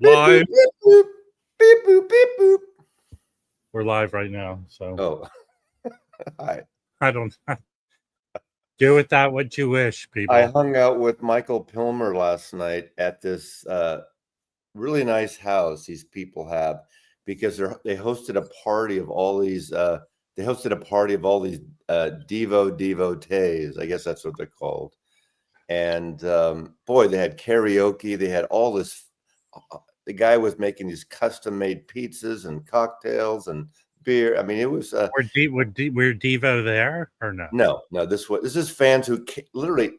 Live. Beep, boop, beep, boop, beep, boop. We're live right now, so Oh, hi. I don't do with that what you wish, people. I hung out with Michael Pilmer last night at this really nice house these people have because they hosted a party of all these devotees. I guess that's what they're called. And boy, they had karaoke. They had all this. The guy was making these custom-made pizzas and cocktails and beer. I mean, it was. Were Devo there or no? No. This is fans who literally.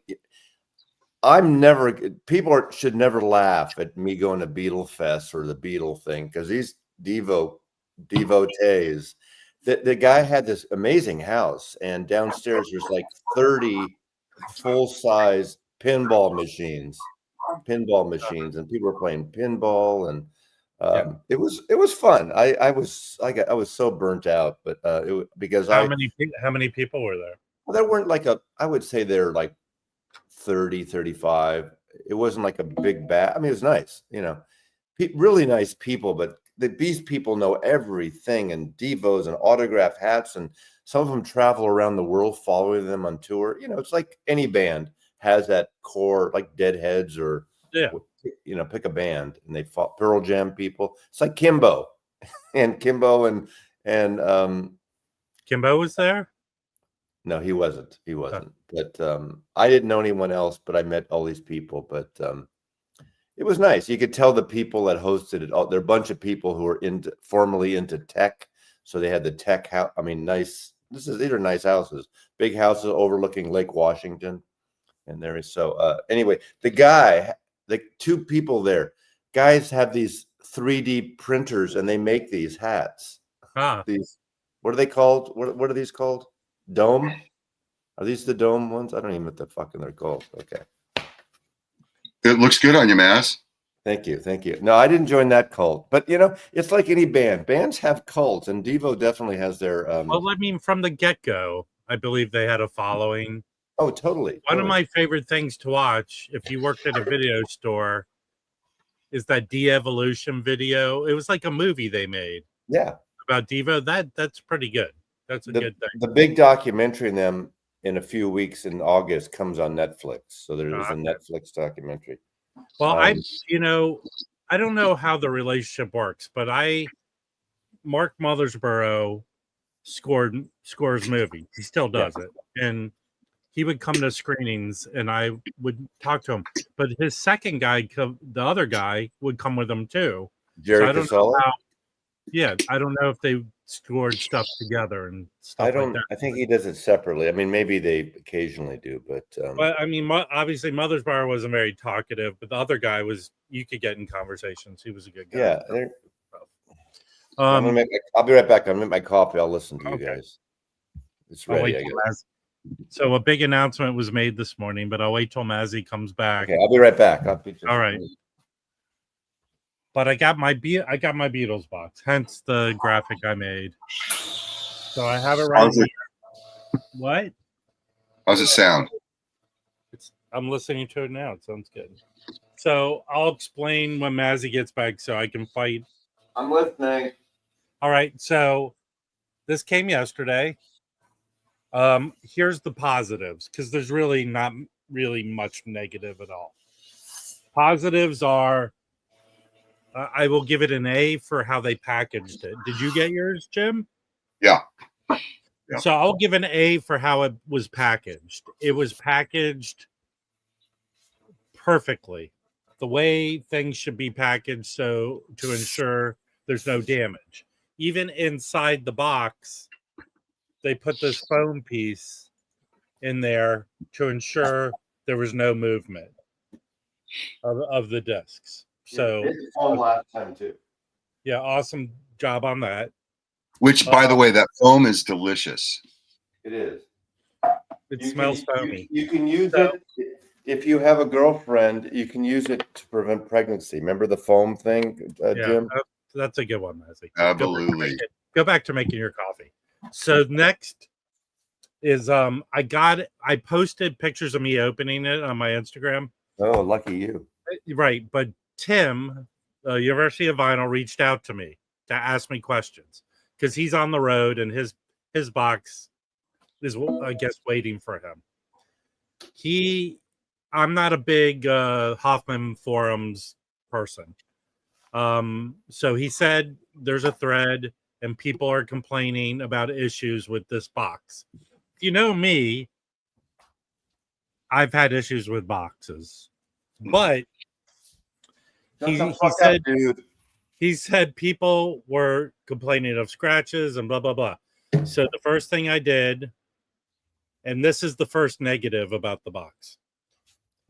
People should never laugh at me going to Beatle Fest or the Beatle thing because these devotees. The guy had this amazing house, and downstairs there's like 30 full-size pinball machines, and people were playing pinball, and it was fun. I was so burnt out, but because how many people were there? Well, there weren't I would say they're like 30, 35. It wasn't like a big bat. I mean, it was nice, really nice people, but these people know everything and devos and autograph hats, and some of them travel around the world following them on tour. It's like any band has that core, like Deadheads or pick a band, and they fought Pearl Jam people. It's like Kimbo and Kimbo was there. No, he wasn't. But I didn't know anyone else, but I met all these people. But it was nice. You could tell the people that hosted it. They're a bunch of people who are formerly into tech. So they had the tech house. I mean, nice. These are nice houses, big houses overlooking Lake Washington. And there is anyway, the two people there, guys have these 3D printers and they make these hats. These, what are they called? What are these called? Dome? Are these the dome ones? I don't even know what the fucking they're called. Okay. It looks good on you, Maz. Thank you. No, I didn't join that cult, but it's like any band. Bands have cults, and Devo definitely has their. Well, I mean, from the get-go, I believe they had a following. Oh, totally. One of my favorite things to watch, if you worked at a video store, is that De-Evolution video. It was like a movie they made. Yeah. About Devo. That's pretty good. That's a good thing. The big documentary in them in a few weeks in August comes on Netflix. So there is a Netflix documentary. Well, I don't know how the relationship works, but Mark Mothersbaugh scores movies. He still does it. And he would come to screenings and I would talk to him. But his second guy, the other guy, would come with him too. Jerry Casella? I don't know if they scored stuff together and stuff like that. I think he does it separately. I mean, maybe they occasionally do, but I mean, obviously Mothersbaugh wasn't very talkative, but the other guy you could get in conversations. He was a good guy. Yeah. I'll be right back. I'll make my coffee. I'll listen to you guys. It's ready, I guess. So a big announcement was made this morning, but I'll wait till Mazzy comes back. Okay, I'll be right back. All right. But I got my Beatles box, hence the graphic I made. So I have it right here. What? How's it sound? I'm listening to it now. It sounds good. So I'll explain when Mazzy gets back so I can fight. I'm listening. All right. So this came yesterday. Here's the positives, because there's really not really much negative at all. Positives are I will give it an A for how they packaged it. Did you get yours, Jim? Yeah. So I'll give an A for how it was packaged. It was packaged perfectly, the way things should be packaged, so to ensure there's no damage. Even inside the box, they put this foam piece in there to ensure there was no movement of the discs. So last time too. Yeah, awesome job on that. Which, by the way, that foam is delicious. It is. It smells foamy. You can use it if you have a girlfriend. You can use it to prevent pregnancy. Remember the foam thing, Jim? That's a good one, Mazzy. Absolutely. Go back to making your coffee. So next is I posted pictures of me opening it on my Instagram. Oh, lucky you. Right, but Tim University of Vinyl reached out to me to ask me questions because he's on the road and his box is, I guess, waiting for him. I'm not a big Hoffman forums person. So he said there's a thread and people are complaining about issues with this box. If you know me, I've had issues with boxes, but he said people were complaining of scratches and blah, blah, blah. So the first thing I did, and this is the first negative about the box,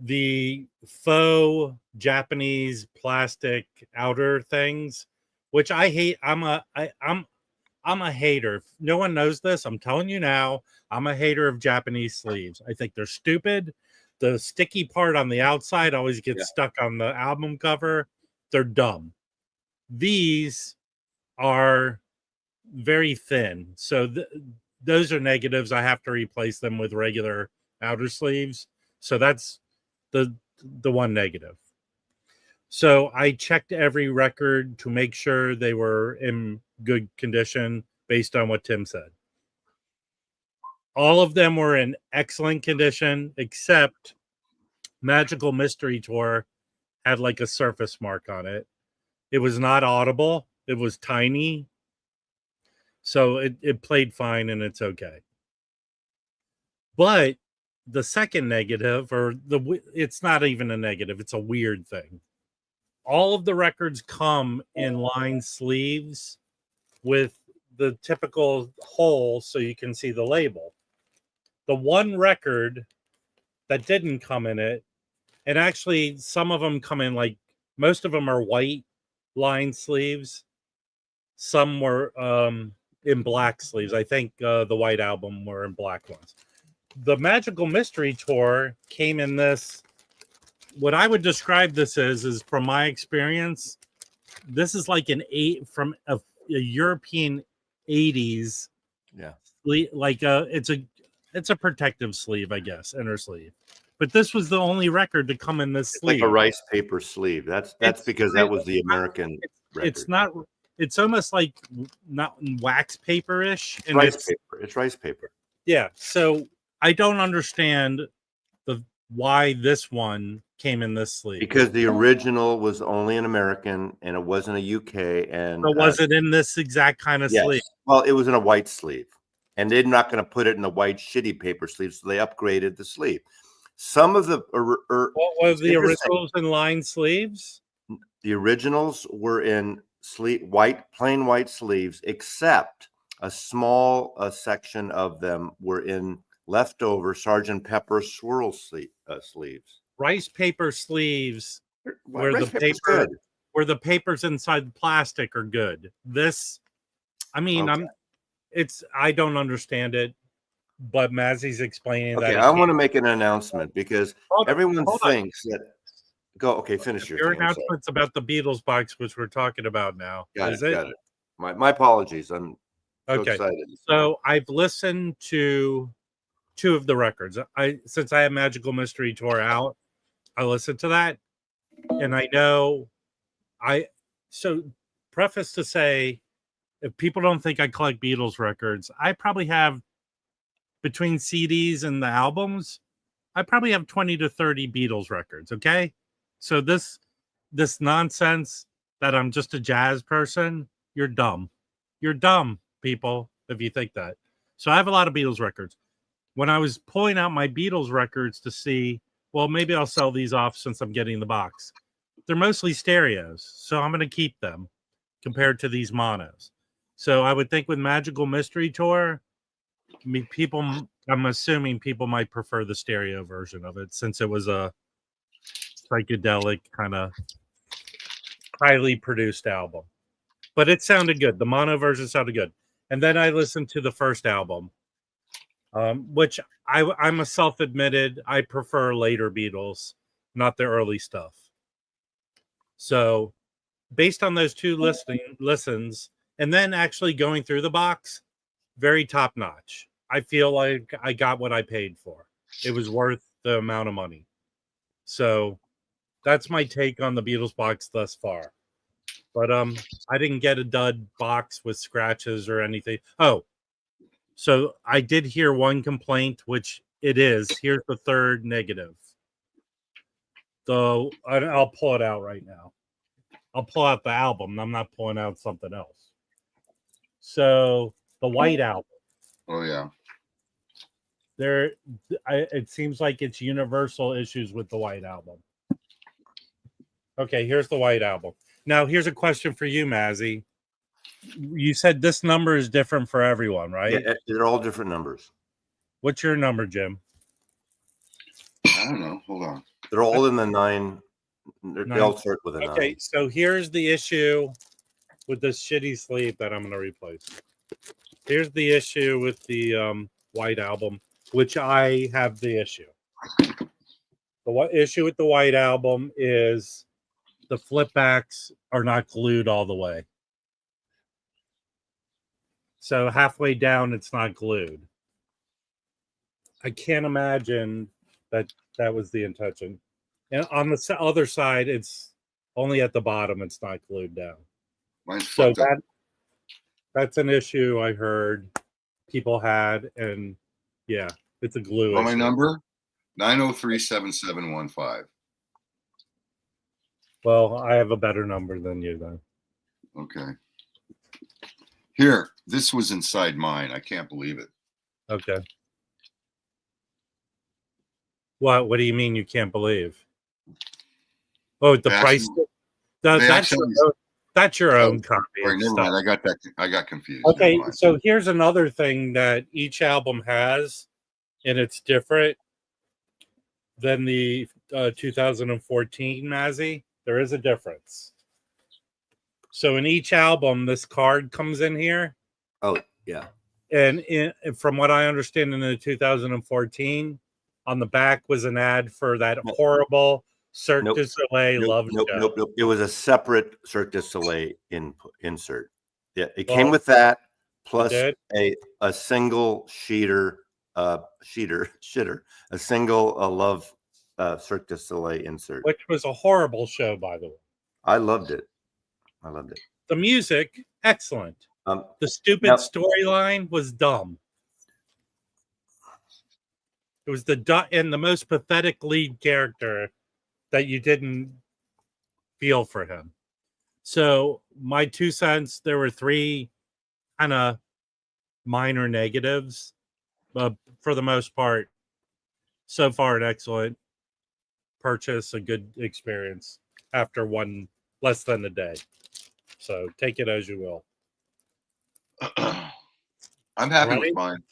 the faux Japanese plastic outer things, which I hate. I'm a hater. No one knows this. I'm telling you now, I'm a hater of Japanese sleeves. I think they're stupid. The sticky part on the outside always gets stuck on the album cover. They're dumb. These are very thin. So those are negatives. I have to replace them with regular outer sleeves. So that's the one negative. So I checked every record to make sure they were in good condition based on what Tim said. All of them were in excellent condition, except Magical Mystery Tour had like a surface mark on it. It was not audible. It was tiny. So it played fine and it's okay. But the second negative, it's not even a negative, it's a weird thing. All of the records come in lined sleeves with the typical hole so you can see the label. The one record that didn't come in it, and actually some of them come in like, most of them are white lined sleeves. Some were in black sleeves. I think the White Album were in black ones. The Magical Mystery Tour came in this, what I would describe this as is from my experience, this is like from a European 80s. Yeah. Like it's a protective sleeve, I guess, inner sleeve. But this was the only record to come in this sleeve. Like a rice paper sleeve. That's because that was the American record. It's not, it's almost like not wax paper-ish. And rice paper. It's rice paper. Yeah. So I don't understand why this one came in this sleeve. Because the original was only an American and it wasn't a UK. And so was it in this exact kind of sleeve? Well, it was in a white sleeve. And they're not going to put it in a white shitty paper sleeve, so they upgraded the sleeve. Some of the what was the originals in lined sleeves? The originals were in plain white sleeves, except a small section of them were in leftover Sgt. Pepper swirl sleeves. Rice paper sleeves where the papers inside the plastic are good. This, I mean, okay. I don't understand it, but Mazzy's explaining that. Okay, I want to make an announcement because everyone thinks that. Go. Okay, finish your announcement's about the Beatles box, which we're talking about now. Got it. My apologies. I'm so excited. So I've listened to 2 of the records. Since I have Magical Mystery Tour out, I listened to that, and I know so preface to say, if people don't think I collect Beatles records, I probably have, between CDs and the albums, I probably have 20 to 30 Beatles records. Okay. So this nonsense that I'm just a jazz person, you're dumb. You're dumb, people, if you think that. So I have a lot of Beatles records. When I was pulling out my Beatles records to see, well, maybe I'll sell these off since I'm getting the box. They're mostly stereos, so I'm going to keep them compared to these monos. So I would think with Magical Mystery Tour, I'm assuming people might prefer the stereo version of it since it was a psychedelic kind of highly produced album. But it sounded good. The mono version sounded good. And then I listened to the first album, which I'm a self-admitted, I prefer later Beatles, not the early stuff. So based on those 2 listens, and then actually going through the box, very top notch. I feel like I got what I paid for. It was worth the amount of money. So that's my take on the Beatles box thus far. But I didn't get a dud box with scratches or anything. Oh, so I did hear one complaint, which it is. Here's the third negative. So I'll pull it out right now. I'll pull out the album. I'm not pulling out something else. So the White Album. Oh yeah. It seems like it's universal issues with the White Album. Okay, here's the White Album. Now, here's a question for you, Mazzy. You said this number is different for everyone, right? Yeah, they're all different numbers. What's your number, Jim? I don't know. Hold on. They're all in the 9. They all start with a 9. Okay, so here's the issue with this shitty sleeve that I'm going to replace. Here's the issue with the White Album, which I have the issue. The issue with the White Album is the flip backs are not glued all the way. So halfway down, it's not glued. I can't imagine that was the intention. And on the other side, it's only at the bottom. It's not glued down. Mine's So fucked up. that's an issue I heard people had. And yeah, it's a glue On my issue. number? 903-7715. Well, I have a better number than you then. Okay. Here, this was inside mine. I can't believe it. Okay. What do you mean you can't believe? Oh, the price. That's your own copy. Sorry, never mind. I got confused. Okay, so here's another thing that each album has, and it's different than the 2014 Mazzy. There is a difference. So in each album, this card comes in here. Oh, yeah. And from what I understand, in the 2014, on the back was an ad for that horrible Cirque du Soleil love show. Nope. It was a separate Cirque du Soleil insert. Yeah, it came with that plus a single shitter, a single love Cirque du Soleil insert, which was a horrible show, by the way. I loved it. The music, excellent. The stupid storyline was dumb. It was the most pathetic lead character that you didn't feel for him. So my 2 cents, there were 3 kind of minor negatives, but for the most part, so far an excellent purchase, a good experience after less than a day. So take it as you will. I'm happy with mine.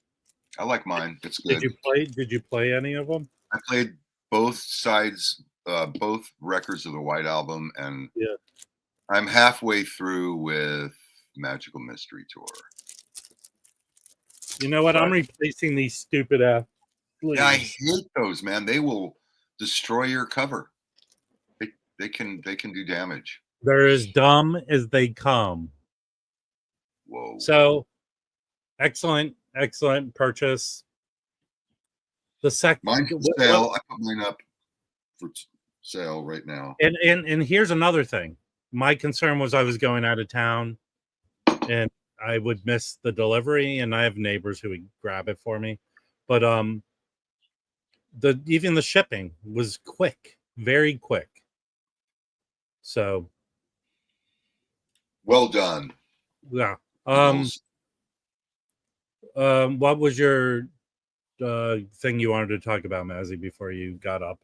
I like mine. It's good. Did you play any of them? I played both sides, both records of the White Album, and I'm halfway through with Magical Mystery Tour. You know what? I'm replacing these stupid ass. Yeah, I hate those, man. They will destroy your cover. They can do damage. They're as dumb as they come. Whoa. So excellent purchase. The second mine's for sale. I put mine up for sale right now. And here's another thing. My concern was I was going out of town and I would miss the delivery, and I have neighbors who would grab it for me. But even the shipping was quick, very quick. So well done. Yeah. What was your thing you wanted to talk about, Mazzy, before you got up?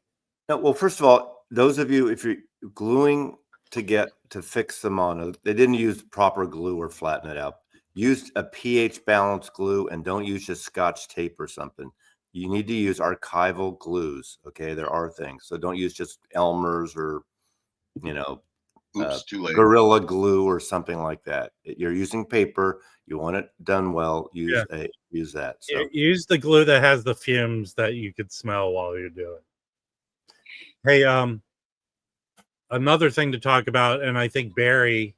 No, well, first of all, those of you, if you're gluing to fix them on, they didn't use proper glue or flatten it out. Use a pH balanced glue, and don't use just Scotch tape or something. You need to use archival glues. Okay, there are things, so don't use just Elmer's or too late. Gorilla Glue or something like that. You're using paper. You want it done well. Use that. So use the glue that has the fumes that you could smell while you're doing it. Hey, another thing to talk about, and I think Barry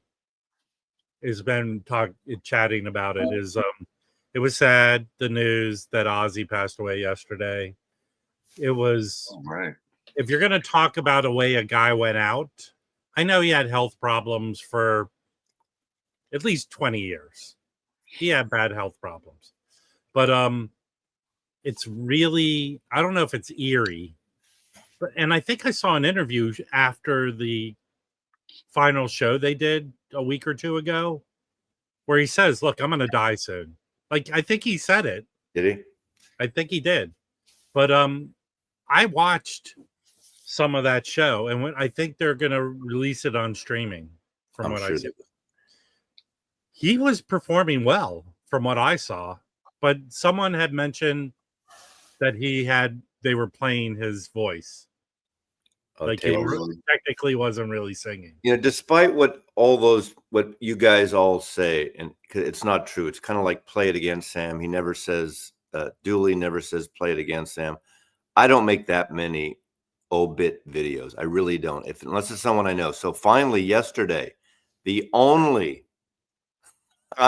has been chatting about it, is it was sad, the news that Ozzy passed away yesterday. It was right. If you're going to talk about a way a guy went out, I know he had health problems for at least 20 years. He had bad health problems. But it's really, I don't know if it's eerie. But and I think I saw an interview after the final show they did a week or two ago where he says, "Look, I'm going to die soon." Like I think he said it. Did he? I think he did. But I watched some of that show, and I think they're going to release it on streaming. From what I see, he was performing well from what I saw, but someone had mentioned that they were playing his voice, like he technically wasn't really singing. You know, despite what you guys all say, and it's not true. It's kind of like "Play It Again, Sam." He never says, Dooley never says "Play It Again, Sam." I don't make that many obit videos. I really don't, unless it's someone I know. So finally, yesterday, I'm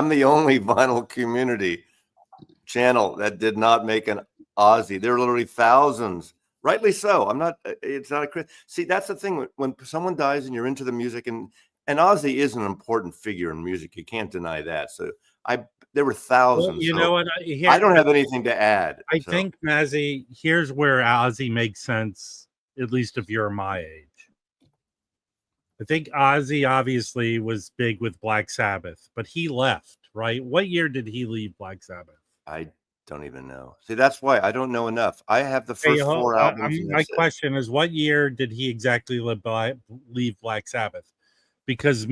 the only vinyl community channel that did not make an Ozzy. There are literally thousands, rightly so. It's not a see. That's the thing when someone dies and you're into the music, and Ozzy is an important figure in music. You can't deny that. So there were thousands. Well, you know what? I don't have anything to add. I think, Mazzy, here's where Ozzy makes sense, at least if you're my age. I think Ozzy obviously was big with Black Sabbath, but he left, right? What year did he leave Black Sabbath? I don't even know. See, that's why I don't know enough. I have the first 4 albums. My question is, what year did he exactly leave Black Sabbath? Because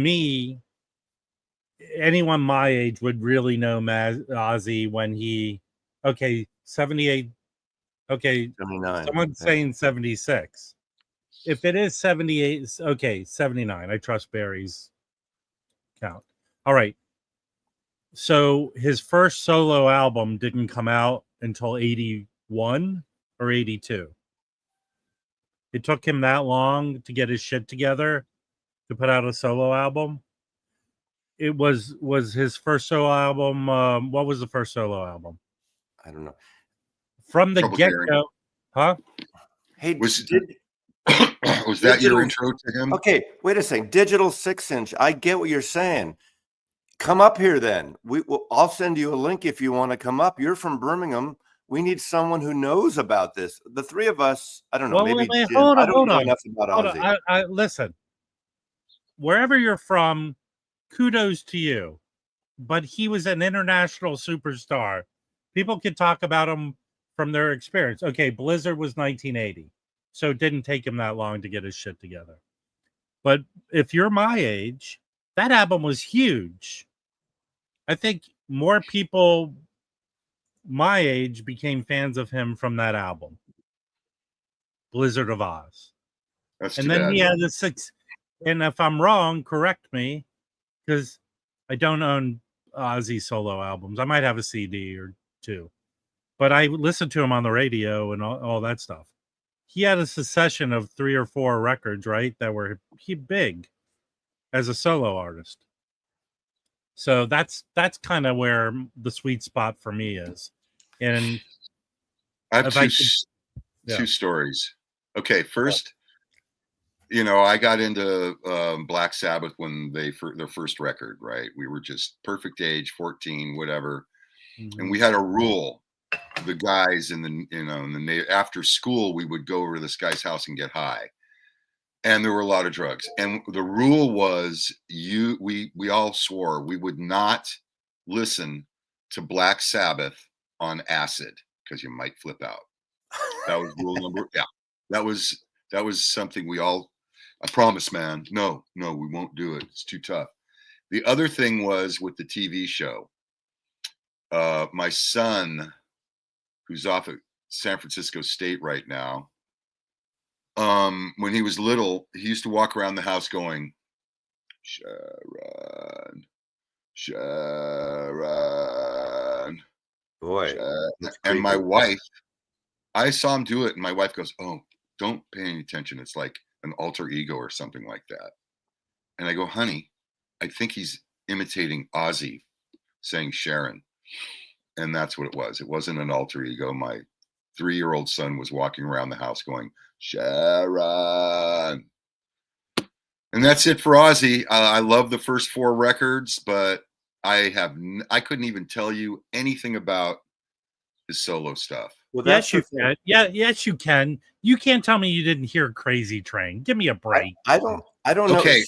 anyone my age would really know Ozzy when 78. Okay, 79. Someone's saying 76. If it is 78, okay, 79. I trust Barry's count. All right. So his first solo album didn't come out until 81 or 82. It took him that long to get his shit together to put out a solo album. It was his first solo album. What was the first solo album? I don't know. From the get-go, huh? Hey, was that your intro to him? Okay, wait a second. Digital 6-inch. I get what you're saying. Come up here then. I'll send you a link if you want to come up. You're from Birmingham. We need someone who knows about this. The three of us, I don't know. Maybe hold on, I don't know enough about Ozzy. Listen, wherever you're from, kudos to you. But he was an international superstar. People can talk about him from their experience. Okay, Blizzard was 1980, so it didn't take him that long to get his shit together. But if you're my age, that album was huge. I think more people my age became fans of him from that album, Blizzard of Oz. And then he had the 6. And if I'm wrong, correct me, because I don't own Ozzy solo albums. I might have a CD or two, but I listened to him on the radio and all that stuff. He had a succession of 3 or 4 records, right, that were big as a solo artist. So that's kind of where the sweet spot for me is. And I have two stories. Okay, first, I got into Black Sabbath when their first record, right? We were just perfect age, 14, whatever. Mm-hmm. And we had a rule. The guys after school, we would go over to this guy's house and get high. And there were a lot of drugs. And the rule was we all swore we would not listen to Black Sabbath on acid because you might flip out. That was rule number. Yeah. That was something we all, I promise, man. No, we won't do it. It's too tough. The other thing was with the TV show. My son, who's off at San Francisco State right now, when he was little, he used to walk around the house going, Sharon, Sharon. Boy. Sharon. And my wife, I saw him do it, and my wife goes, "Oh, don't pay any attention. It's like an alter ego or something like that." And I go, "Honey, I think he's imitating Ozzy saying Sharon." And that's what it was. It wasn't an alter ego. My 3-year-old son was walking around the house going, Sharon. And that's it for Ozzy. I love the first 4 records, but I couldn't even tell you anything about his solo stuff. Well, yes, you can. Yeah, yes, you can. You can't tell me you didn't hear Crazy Train. Give me a break. I don't know. Okay,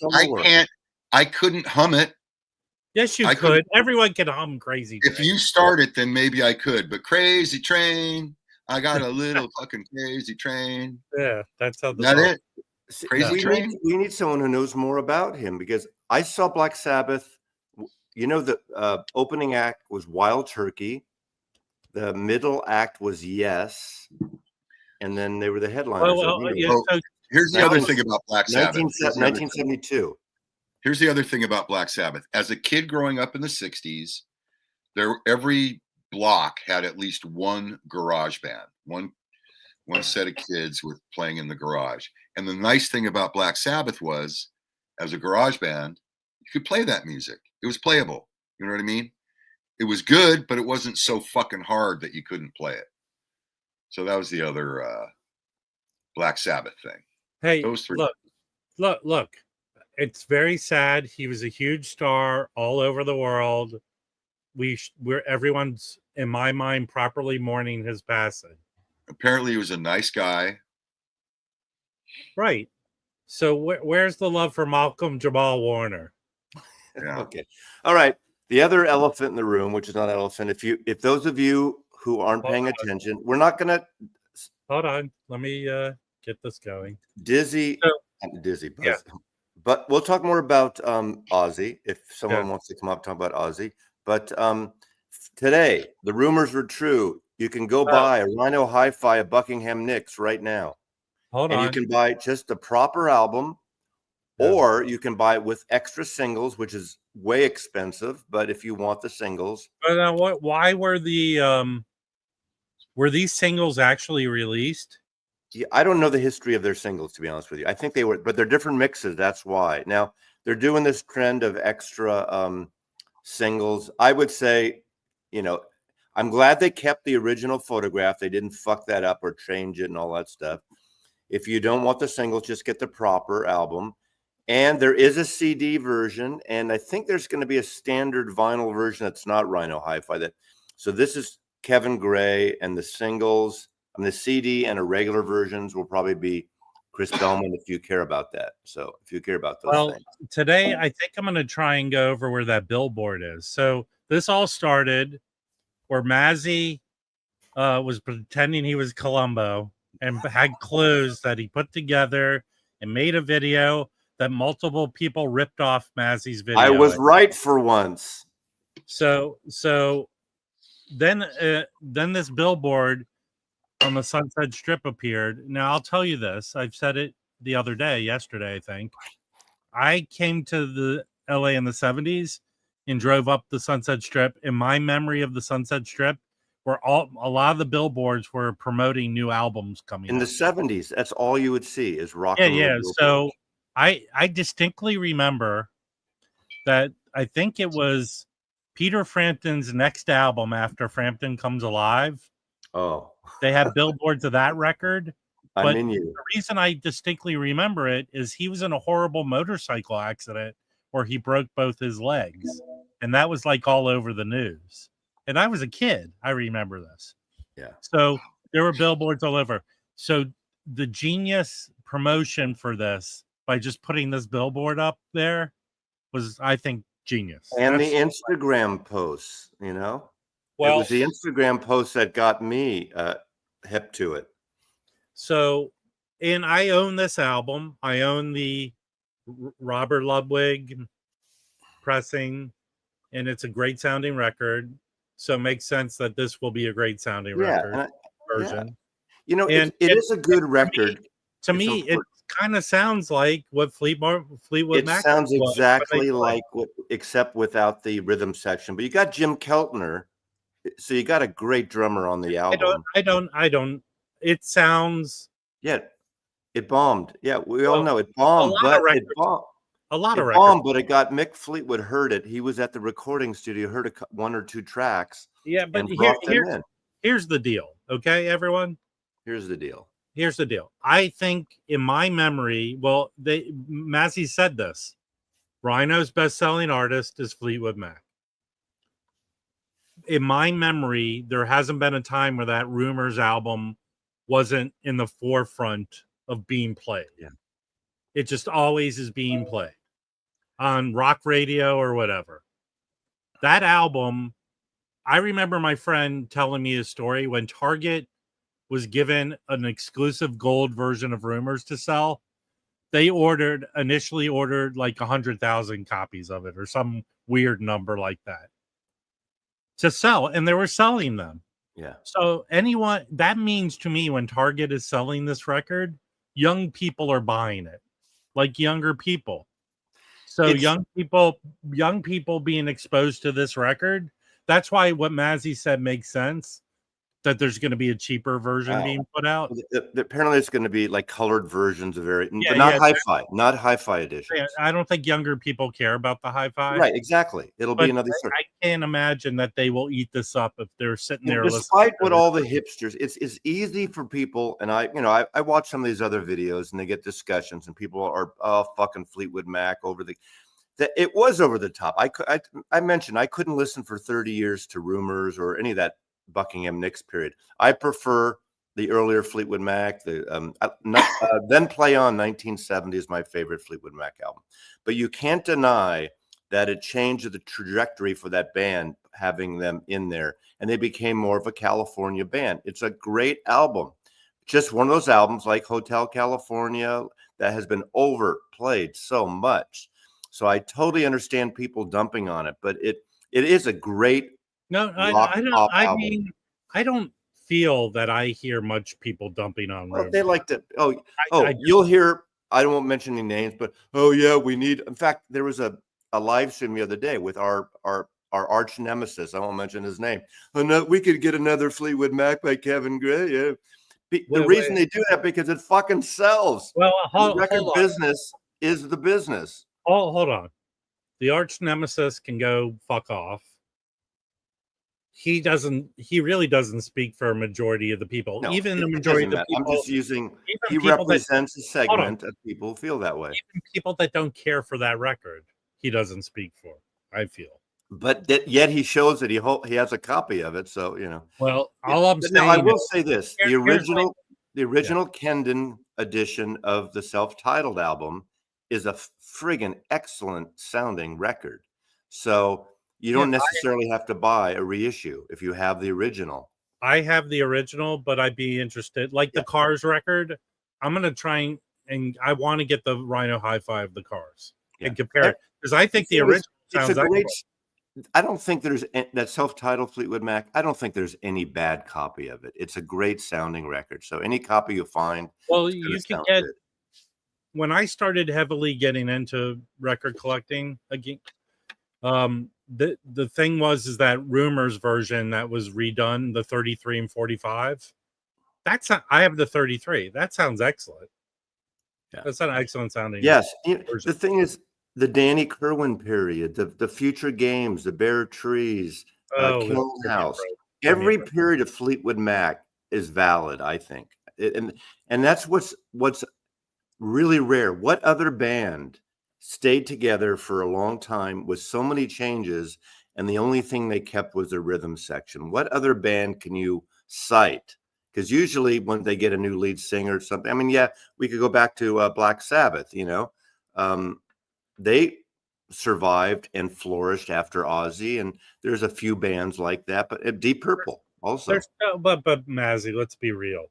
I couldn't hum it. Yes, you could. Everyone can hum Crazy Train. If you start it, then maybe I could. But Crazy Train, I got a little fucking crazy train. Yeah, that's how the song. That it? Crazy Train? We need someone who knows more about him, because I saw Black Sabbath. You know, the opening act was Wild Turkey. The middle act was Yes. And then they were the headliners. Here's the other thing about Black Sabbath. 1972. Here's the other thing about Black Sabbath. As a kid growing up in the 60s, every block had at least one garage band, one set of kids with playing in the garage. And the nice thing about Black Sabbath was, as a garage band, you could play that music. It was playable. You know what I mean? It was good, but it wasn't so fucking hard that you couldn't play it. So that was the other Black Sabbath thing. Hey, look. It's very sad. He was a huge star all over the world. Everyone's, in my mind, properly mourning his passing. Apparently, he was a nice guy. Right. So where's the love for Malcolm Jamal Warner? Yeah. Okay. All right. The other elephant in the room, which is not an elephant, if those of you who aren't paying attention, we're not going to. Hold on. Let me get this going. Dizzy. Buzz. Yeah. But we'll talk more about Ozzy if someone wants to come up and talk about Ozzy. But today, the rumors were true. You can go buy a Rhino Hi-Fi at Buckingham Nicks right now. Hold on. You can buy just the proper album, or you can buy it with extra singles, which is way expensive. But if you want the singles. But now why were these singles actually released? Yeah, I don't know the history of their singles, to be honest with you. I think they were, but they're different mixes. That's why. Now they're doing this trend of extra singles. I would say, I'm glad they kept the original photograph. They didn't fuck that up or change it and all that stuff. If you don't want the singles, just get the proper album. And there is a CD version, and I think there's going to be a standard vinyl version that's not Rhino Hi-Fi. So this is Kevin Gray, and the singles. The CD and regular versions will probably be Chris Bellman, if you care about that. So if you care about those things. Today, I think I'm going to try and go over where that billboard is. So this all started where Mazzy was pretending he was Columbo and had clues that he put together and made a video that multiple people ripped off Mazzy's video. I was right for once. So then this billboard on the Sunset Strip appeared. Now, I'll tell you this. I've said it yesterday, I think. I came to the LA in the 70s and drove up the Sunset Strip. In my memory of the Sunset Strip, where a lot of the billboards were promoting new albums coming in the 70s. That's all you would see is rock and roll. Yeah. So I distinctly remember that I think it was Peter Frampton's next album after Frampton Comes Alive. Oh. They had billboards of that record. But the reason I distinctly remember it is he was in a horrible motorcycle accident where he broke both his legs. And that was like all over the news. And I was a kid. I remember this. Yeah. So there were billboards all over. So the genius promotion for this by just putting this billboard up there was, I think, genius. And the Instagram posts, Well, it was the Instagram post that got me hip to it. So, and I own this album. I own the Robert Ludwig pressing, and it's a great sounding record. So it makes sense that this will be a great sounding record version. Yeah. It is a good record. To me, it kind of sounds like what Fleetwood Mac sounds exactly like what, except without the rhythm section. But you got Jim Keltner, so you got a great drummer on the album. I don't. It sounds. Yeah, it bombed. Yeah, we all know it bombed, but it bombed. A lot of records. Bombed, but it got Mick Fleetwood heard it. He was at the recording studio, heard one or two tracks. Yeah, but here's the deal. Okay, everyone. Here's the deal. here's the deal. I think in my memory, well, Mazzy said this. Rhino's best-selling artist is Fleetwood Mac. In my memory, there hasn't been a time where that Rumors album wasn't in the forefront of being played. Yeah. It just always is being played on rock radio or whatever. That album, I remember my friend telling me a story when Target was given an exclusive gold version of Rumors to sell. They initially ordered like 100,000 copies of it or some weird number like that to sell, and they were selling them. Yeah. So that means to me, when Target is selling this record, young people are buying it, like younger people. So young people being exposed to this record, that's why what Mazzy said makes sense, that there's going to be a cheaper version being put out. Apparently, it's going to be like colored versions of but not yeah, hi-fi editions. I don't think younger people care about the hi-fi. Right, exactly. It'll be another. I can't imagine that they will eat this up if they're sitting there. Despite what all the hipsters, it's easy for people, and I watch some of these other videos, and they get discussions, and people are fucking Fleetwood Mac over that it was over the top. I mentioned I couldn't listen for 30 years to Rumors or any of that Buckingham Nicks period. I prefer the earlier Fleetwood Mac. Then Play On 1970 is my favorite Fleetwood Mac album. But you can't deny that it changed the trajectory for that band, having them in there, and they became more of a California band. It's a great album. Just one of those albums like Hotel California that has been overplayed so much. So I totally understand people dumping on it, but it is a great I don't feel that I hear much people dumping on Rumors. They like to. You'll hear. I won't mention any names, but we need. In fact, there was a live stream the other day with our arch nemesis. I won't mention his name. We could get another Fleetwood Mac by Kevin Gray. Yeah. The reason they do that because it fucking sells. Well, the record business is the business. Hold on. The arch nemesis can go fuck off. He really doesn't speak for a majority of the people. No, even the majority of the people. I'm just using. He represents a segment of people who feel that way. Even people that don't care for that record, he doesn't speak for. I feel. But yet he shows that he has a copy of it. So Well, all I'm saying. I will say this: the original Kendon edition of the self-titled album is a friggin' excellent sounding record. So you don't necessarily have to buy a reissue if you have the original. I have the original, but I'd be interested. Like the Cars record, I'm going to try and I want to get the Rhino Hi-Fi of the Cars and compare it. Because I think the original sounds great. I don't think there's that self-titled Fleetwood Mac. I don't think there's any bad copy of it. It's a great sounding record. So any copy you find, you can get. When I started heavily getting into record collecting again, the thing is that Rumors version that was redone, the 33 and 45. I have the 33. That sounds excellent. Yeah, that's an excellent sounding. Yes, the thing is, the Danny Kerwin period, the Future Games, the Bare Trees, Kiln House, every period of Fleetwood Mac is valid, I think, and that's what's really rare. What other band stayed together for a long time with so many changes, and the only thing they kept was the rhythm section? What other band can you cite? Because usually when they get a new lead singer or something, I mean, we could go back to Black Sabbath. They survived and flourished after Ozzy, and there's a few bands like that. But Deep Purple also. But Mazzy, let's be real.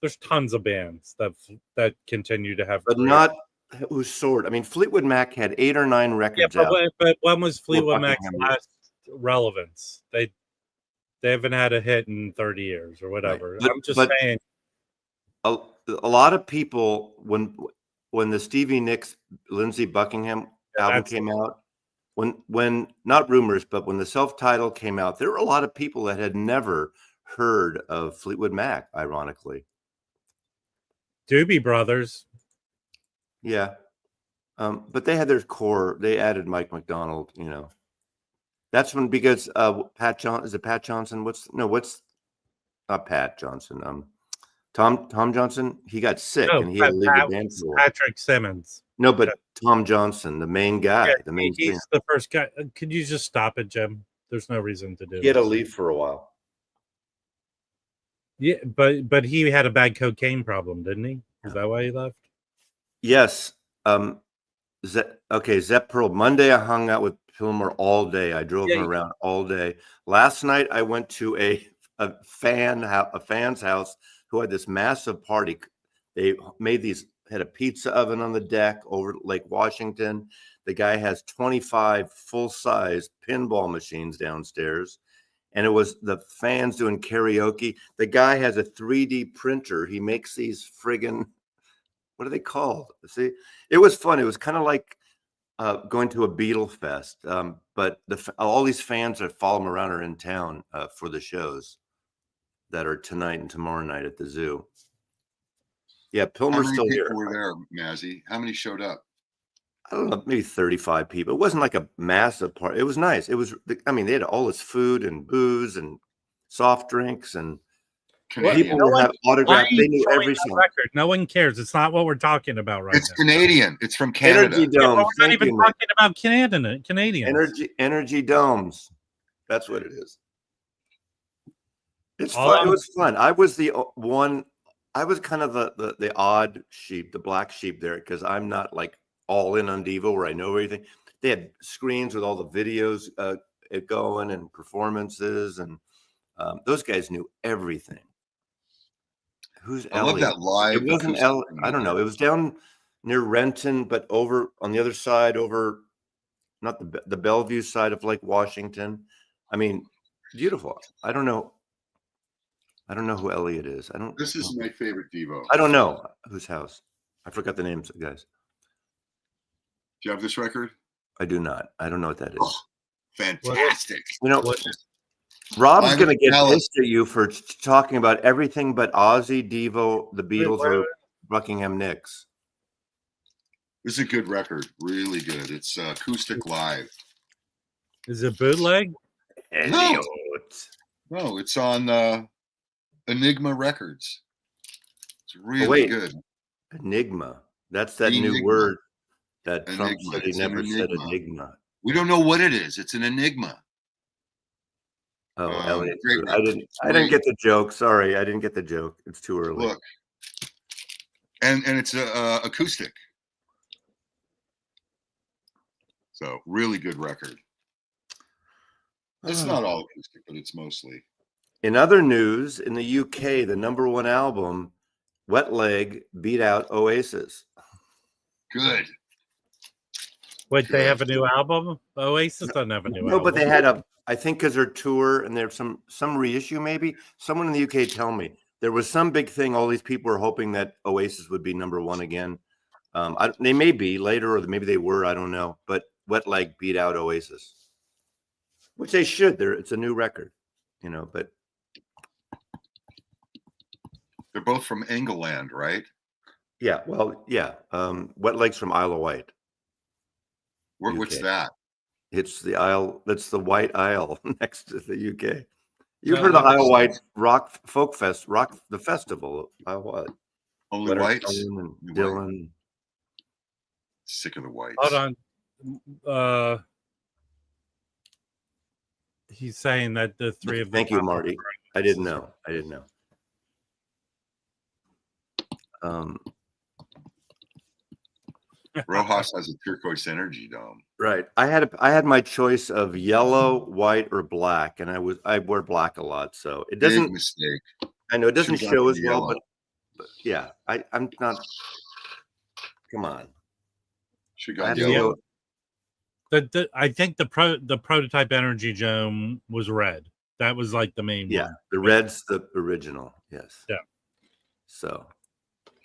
There's tons of bands that continue to have, but not whose sort. I mean, Fleetwood Mac had 8 or 9 records out. But when was Fleetwood Mac's last relevance? They haven't had a hit in 30 years or whatever. Right. I'm just saying. A lot of people, when the Stevie Nicks, Lindsey Buckingham album came out, when not Rumors, but when the self-titled came out, there were a lot of people that had never heard of Fleetwood Mac, ironically. Doobie Brothers. Yeah. But they had their core. They added Mike McDonald, That's when, because Pat Johnson, what's not Pat Johnson. Tom Johnson, he got sick No, and he had to leave the band for a while. Patrick Simmons. No, but Tom Johnson, the main guy, Yeah, the main he's the first guy. Could you just stop it, Jim? There's no reason to do he had to this. leave for a while. Yeah, but he had a bad cocaine problem, didn't he? Is that why he left? Yes. Zepp Pearl. Monday, I hung out with Pilmer all day. I drove him around all day. Last night, I went to a fan's house who had this massive party. They had a pizza oven on the deck over Lake Washington. The guy has 25 full-size pinball machines downstairs. And it was the fans doing karaoke. The guy has a 3D printer. He makes these friggin', what are they called? See, it was fun. It was kind of like going to a Beatles fest. But all these fans that follow him around are in town for the shows that are tonight and tomorrow night at the zoo. Yeah, Pilmer's still here. How many people were there, Mazzy? How many showed up? I don't know, maybe 35 people. It wasn't like a massive party. It was nice. It was, I mean, they had all this food and booze and soft drinks and people would have autographs. They knew every song. Record. No one cares. It's not what we're talking about right now. It's Canadian. It's from Canada. Energy Dome. We're not even talking about Canadians. Energy Domes. That's what it is. It's fun. It was fun. I was the one. I was kind of the odd sheep, the black sheep there, because I'm not like all in on Devo where I know everything. They had screens with all the videos going and performances, and those guys knew everything. Who's I Ellie? love that live. It wasn't Ellie. I don't know. It was down near Renton, but over on the other side, over not the Bellevue side of Lake Washington. I mean, beautiful. I don't know who Elliot is. This is my favorite Devo. I don't know whose house. I forgot the names of the guys. Do you have this record? I do not. I don't know what that is. Oh, fantastic. You know, Rob's going to get pissed at you for talking about everything but Ozzy, Devo, the Beatles, or Buckingham Nicks. This is a good record. Really good. It's acoustic live. Is it bootleg? No, it's on Enigma Records. It's really good. Enigma. That's that new word that Trump said he never said enigma. We don't know what it is. It's an enigma. Oh, Elliot. I didn't get the joke. Sorry, I didn't get the joke. It's too early. Look. And it's acoustic. So really good record. It's not all acoustic, but it's mostly. In other news, in the UK, the #1 album, Wet Leg, beat out Oasis. Good. Wait, they have a new album? Oasis doesn't have a new album. No, but they had I think because their tour and there's some reissue maybe. Someone in the UK tell me. There was some big thing. All these people were hoping that Oasis would be #1 again. They may be later, or maybe they were. I don't know. But Wet Leg beat out Oasis, which they should. It's a new record, but they're both from England, right? Yeah. Well, yeah. Wet Leg's from Isle of Wight. What's that? It's the Isle. That's the White Isle next to the UK. You've heard of the Isle of Wight the festival. Isle of Wight. Only Whites and Dylan. Sick of the Whites. Hold on. He's saying that the three of them. Thank you, Marty. I didn't know. Rojas has a turquoise energy dome. Right. I had my choice of yellow, white, or black, and I wear black a lot, so it doesn't. Big mistake. I know it doesn't show as well, but yeah, I'm not. Come on. Should got yellow. I think the prototype energy dome was red. That was like the main one. Yeah, the red's the original. Yes. Yeah. So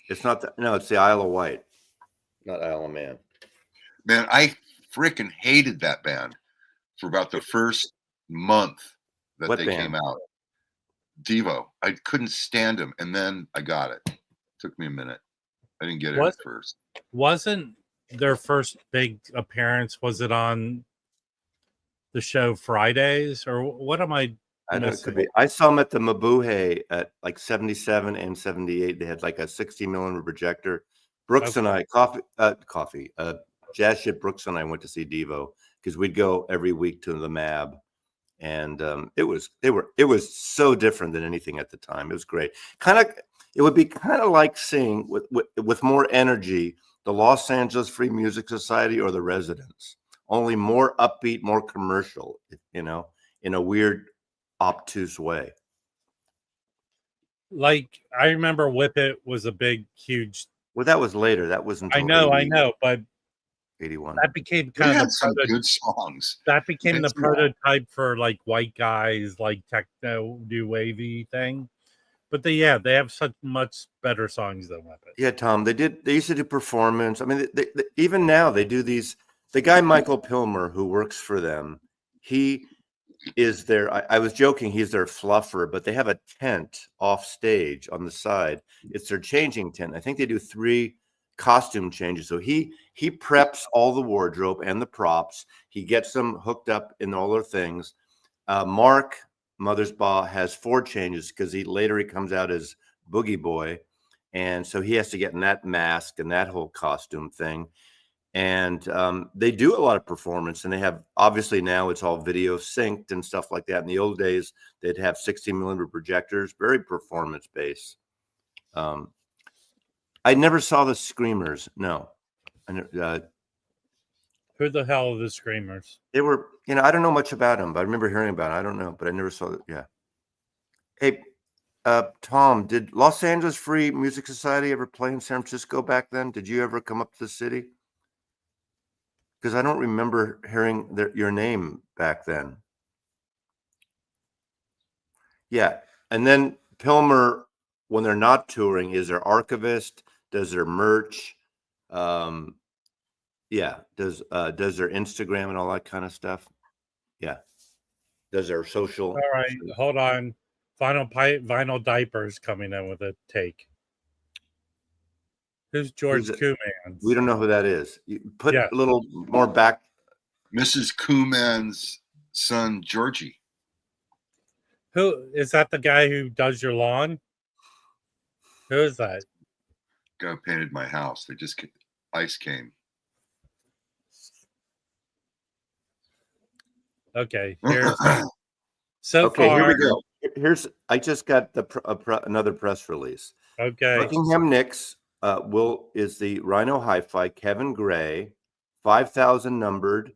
it's not it's the Isle of Wight, not Isle of Man. Man, I freaking hated that band for about the first month that came out. Devo. I couldn't stand them, and then I got it. Took me a minute. I didn't get it at first. Wasn't their first big appearance? Was it on the show Fridays, or what am I I know it could be. I saw them at the Mabuhay at like 77 and 78. They had like a 60 millimeter projector. Brooks and I, Jazz Ship Brooks and I went to see Devo because we'd go every week to the MAB, and it was so different than anything at the time. It was great. It would be kind of like seeing with more energy the Los Angeles Free Music Society or the Residents, only more upbeat, more commercial, in a weird, obtuse way. Like, I remember Whip It was a big, huge. Well, that was later. That was until I know, but 81. that became They kind had of some good songs. that became the That's prototype for like white guys, like techno, new wavy thing. But they have such much better songs than Whip It. Yeah, Tom, they used to do performance. I mean, they even now they do these. The guy Michael Pilmer, who works for them, he is their. I was joking, he's their fluffer, but they have a tent off stage on the side. It's their changing tent. I think they do 3 costume changes. So he preps all the wardrobe and the props. He gets them hooked up in all their things. Mark Mothersbaugh has 4 changes because he comes out as Boogie Boy. And so he has to get in that mask and that whole costume thing. And they do a lot of performance, and they have, obviously now it's all video synced and stuff like that. In the old days, they'd have 60 millimeter projectors, very performance based. I never saw the Screamers. No. Who the hell are the Screamers? They were, I don't know much about them, but I remember hearing about it. I don't know, but I never saw it. Yeah. Hey, Tom, did Los Angeles Free Music Society ever play in San Francisco back then? Did you ever come up to the city? Because I don't remember hearing your name back then. Yeah. And then Pilmer, when they're not touring, is their archivist, does their merch, yeah, does their Instagram and all that kind of stuff. Yeah. Does their social. All right, hold on. Vinyl Diapers coming in with a take. Who's George Koomans? We don't know who that is. You put a little more back. Mrs. Koomans' son, Georgie. Who is that? The guy who does your lawn? Who is that? Guy who painted my house. Ice came. Okay, so okay, far. Here we go. I just got another press release. Okay. Buckingham Nicks is the Rhino Hi-Fi, Kevin Gray, 5,000 numbered,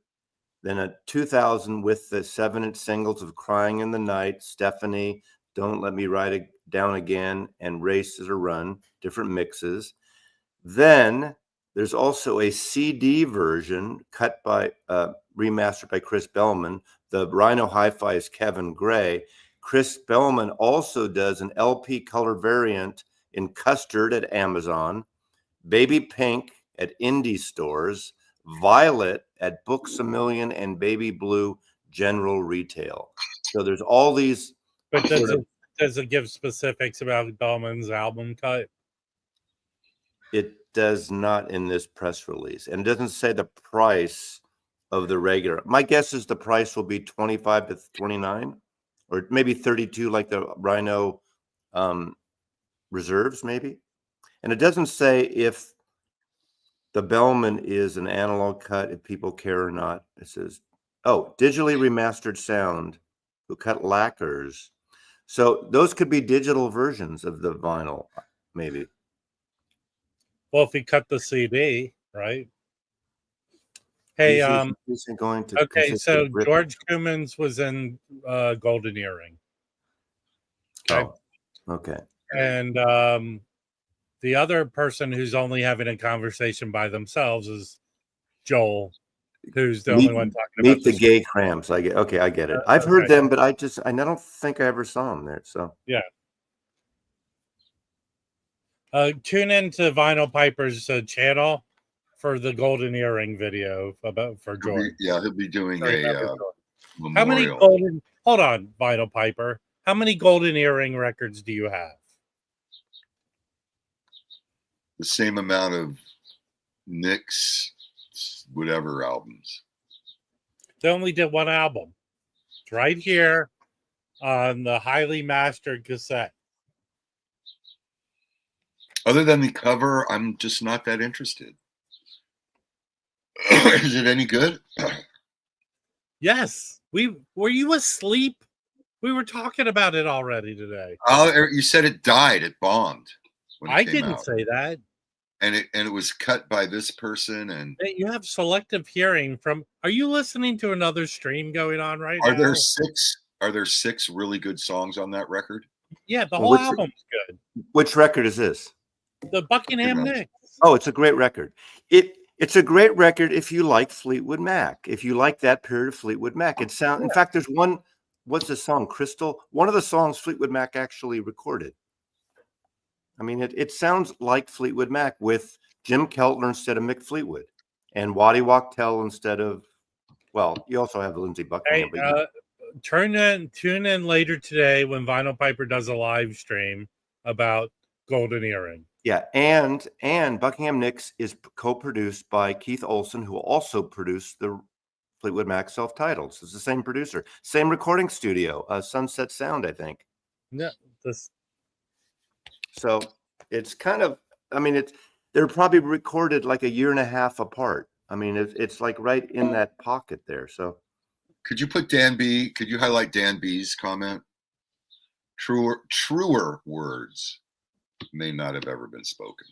then a 2,000 with the 7-inch singles of Crying in the Night, Stephanie, Don't Let Me Ride It Down Again, and Race Is a Run, different mixes. Then there's also a CD version remastered by Chris Bellman. The Rhino Hi-Fi is Kevin Gray. Chris Bellman also does an LP color variant in custard at Amazon, baby pink at indie stores, violet at Books A Million, and baby blue general retail. So there's all these. But does it give specifics about Bellman's album cut? It does not in this press release, and it doesn't say the price of the regular. My guess is the price will be $25 to $29, or maybe $32, like the Rhino reserves, maybe. And it doesn't say if the Bellman is an analog cut, if people care or not. It says, digitally remastered sound, who cut lacquers. So those could be digital versions of the vinyl, maybe. Well, if he cut the CD, right? Hey, okay, so George Koomans was in Golden Earring. Okay. Oh, okay. And the other person who's only having a conversation by themselves is Joel, who's the only one talking about Meet the Gay Cramps. I get it. I've heard them, but I don't think I ever saw them there. So yeah. Tune into Vinyl Piper's channel for the Golden Earring video for George. He'll be doing a memorial. How many golden? Hold on, Vinyl Piper. How many Golden Earring records do you have? The same amount of Nick's whatever albums. They only did one album. It's right here. on the highly mastered cassette. Other than the cover, I'm just not that interested. Is it any good? Yes. Were you asleep? We were talking about it already today. Oh, you said it died. It bombed when it I came didn't out. say that. And it was cut by this person. And Hey, you have selective hearing from. Are you listening to another stream going on right are now? there six really good songs on that record? Yeah, the whole album's good. Which record is this? The Buckingham Nicks. Oh, it's a great record. It's a great record if you like Fleetwood Mac. If you like that period of Fleetwood Mac, it sound. In fact, there's one. What's the song? Crystal. One of the songs Fleetwood Mac actually recorded. I mean, it sounds like Fleetwood Mac with Jim Keltner instead of Mick Fleetwood, and Waddy Wachtel instead of. Well, you also have Lindsey Buckingham. Hey, tune in later today when Vinyl Piper does a live stream about Golden Earring. Yeah, and Buckingham Nicks is co-produced by Keith Olsen, who also produced the Fleetwood Mac self-titled. So it's the same producer, same recording studio, Sunset Sound, I think. Yeah, So it's kind of, I mean, they're probably recorded like a year and a half apart. I mean, it's like right in that pocket there. So could you highlight Dan B's comment? Truer words may not have ever been spoken.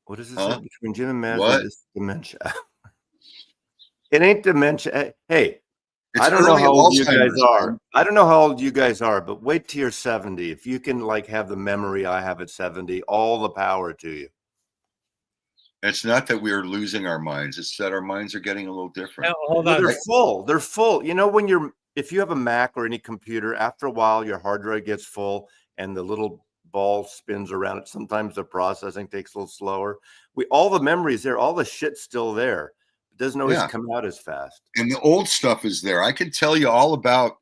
What does it say between Jim and Mazzy? What? This dementia. It ain't dementia. Hey, It's I don't know how old you guys Alzheimer's, are. man. I don't know how old you guys are, but wait till you're 70. If you can like have the memory I have at 70, all the power to you. It's not that we're losing our minds. It's that our minds are getting a little different. Now, hold on. They're full. They're full. You know, if you have a Mac or any computer, after a while, your hard drive gets full and the little ball spins around it. Sometimes the processing takes a little slower. All the memories there, all the shit's still there. It doesn't always come out as fast. And the old stuff is there. I can tell you all about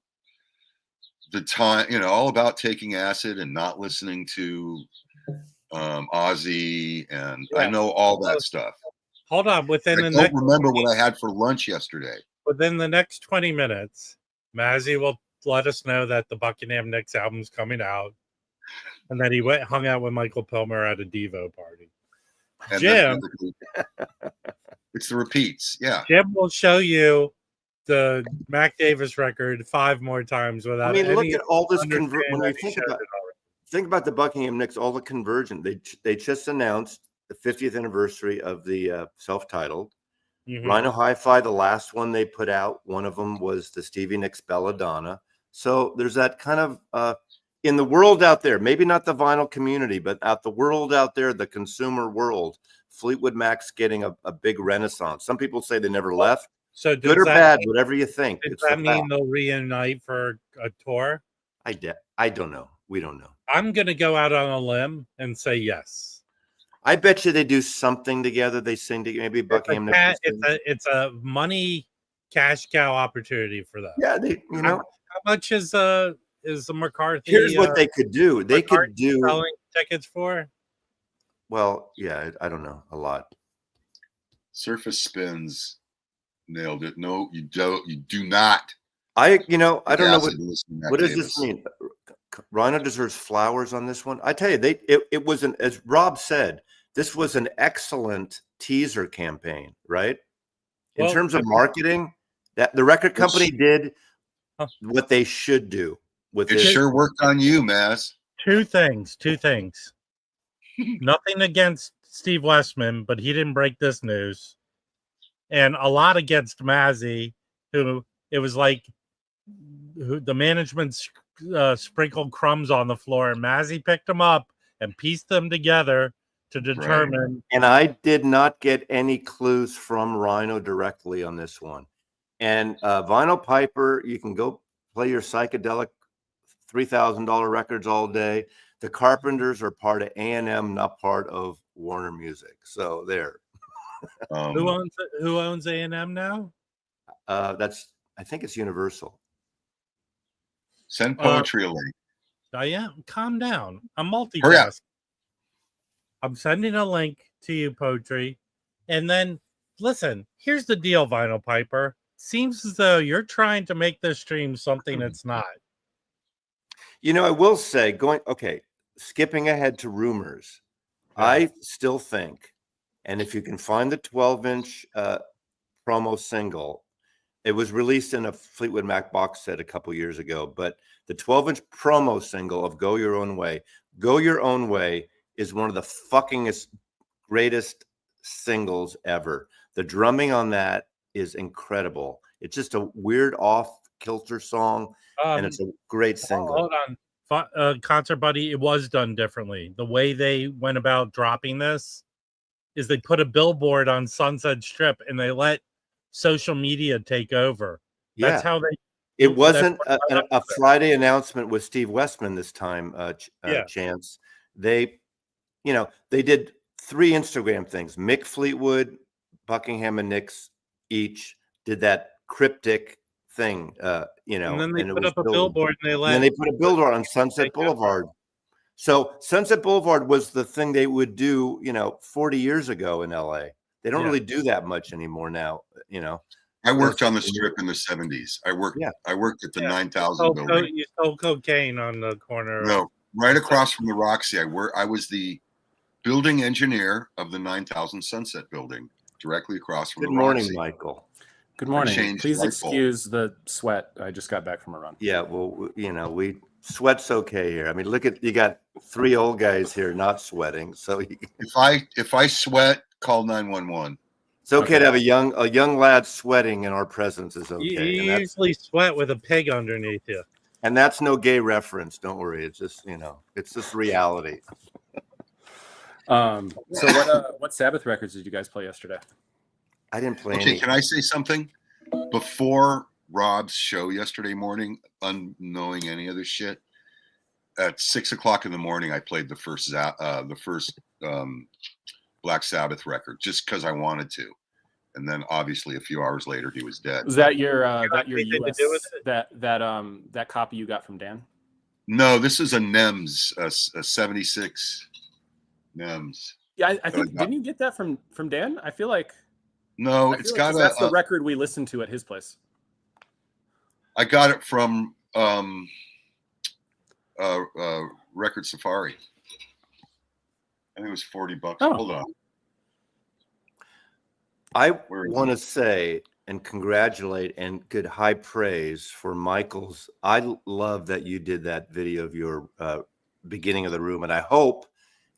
the time, all about taking acid and not listening to Ozzy, and I know all that stuff. Hold on. I don't remember what I had for lunch yesterday. Within the next 20 minutes, Mazzy will let us know that the Buckingham Nicks album's coming out, and that he hung out with Michael Pilmer at a Devo party. And Jim, it's the repeats. Yeah, Jim will show you the Mac Davis record 5 more times without. I mean, look at all this conversion. When you think about the Buckingham Nicks, all the conversion. They just announced the 50th anniversary of the self-titled. Rhino Hi-Fi, the last one they put out, one of them was the Stevie Nicks Belladonna. So there's that kind of in the world out there, maybe not the vinyl community, but out the world out there, the consumer world, Fleetwood Mac's getting a big renaissance. Some people say they never left. So good or bad, whatever you think. Does that mean they'll reunite for a tour? I don't know. We don't know. I'm going to go out on a limb and say yes. I bet you they do something together. They sing together. Maybe Buckingham. It's a money cash cow opportunity for them. Yeah, how much is the McCarthy? Here's what they could do. They could do selling tickets for. Well, yeah, I don't know, a lot. Surface Spins nailed it. No, you don't. You do not. I don't know what does this mean. Rhino deserves flowers on this one. I tell you, it was as Rob said, this was an excellent teaser campaign, right? In terms of marketing, that the record company did what they should do with it. Sure worked on you, Maz. Two things. Nothing against Steve Westman, but he didn't break this news. And a lot against Mazzy, who it was like the management sprinkled crumbs on the floor, and Mazzy picked them up and pieced them together to determine. Right. And I did not get any clues from Rhino directly on this one. And Vinyl Piper, you can go play your psychedelic $3,000 records all day. The Carpenters are part of A&M, not part of Warner Music. So there. Who owns A&M now? I think it's Universal. Send Poetry a link. Calm down. I'm multitasking. I'm sending a link to you, Poetry. And then, listen, here's the deal, Vinyl Piper. Seems as though you're trying to make this stream something it's not. You know, I will say, skipping ahead to rumors, Yeah. I still think, and if you can find the 12-inch promo single, it was released in a Fleetwood Mac box set a couple years ago, but the 12-inch promo single of Go Your Own Way is one of the fuckingest, greatest singles ever. The drumming on that is incredible. It's just a weird off-kilter song, and it's a great single. Hold on. Concert Buddy, it was done differently. The way they went about dropping this is they put a billboard on Sunset Strip and they let social media take over. That's how they. It wasn't a Friday announcement with Steve Westman this time, Chance. They did 3 Instagram things. Mick Fleetwood, Buckingham, and Nick's each did that cryptic thing, and then they put up a billboard and then they put a billboard on Sunset Boulevard. So Sunset Boulevard was the thing they would do, 40 years ago in LA. They don't really do that much anymore now, I worked on the Strip in the 70s. I worked at the 9000 building. You sold cocaine on the corner. No, right across from the Roxy. I was the building engineer of the 9000 Sunset building, directly across from the Roxy. Good morning, Michael. Good morning. Please excuse the sweat. I just got back from a run. Yeah, well, sweat's okay here. I mean, you got 3 old guys here not sweating. So if I sweat, call 911. It's okay to have a young lad sweating in our presence is okay. You usually sweat with a pig underneath you. And that's no gay reference. Don't worry. It's just, it's just reality. So what Sabbath records did you guys play yesterday? I didn't play any. Can I say something? Before Rob's show yesterday morning, unknowing any of this shit, at 6 o'clock in the morning, I played the first Black Sabbath record just because I wanted to, and then obviously a few hours later he was dead. Was that your US, that copy you got from Dan? No, this is a NEMS, a 76 NEMS. Yeah, I think didn't you get that from Dan? I feel like it's got that's the record we listened to at his place. I got it from Record Safari. I think it was $40. Oh. Hold on. I want to say and congratulate and good high praise for Michael's. I love that you did that video of your beginning of the room, and I hope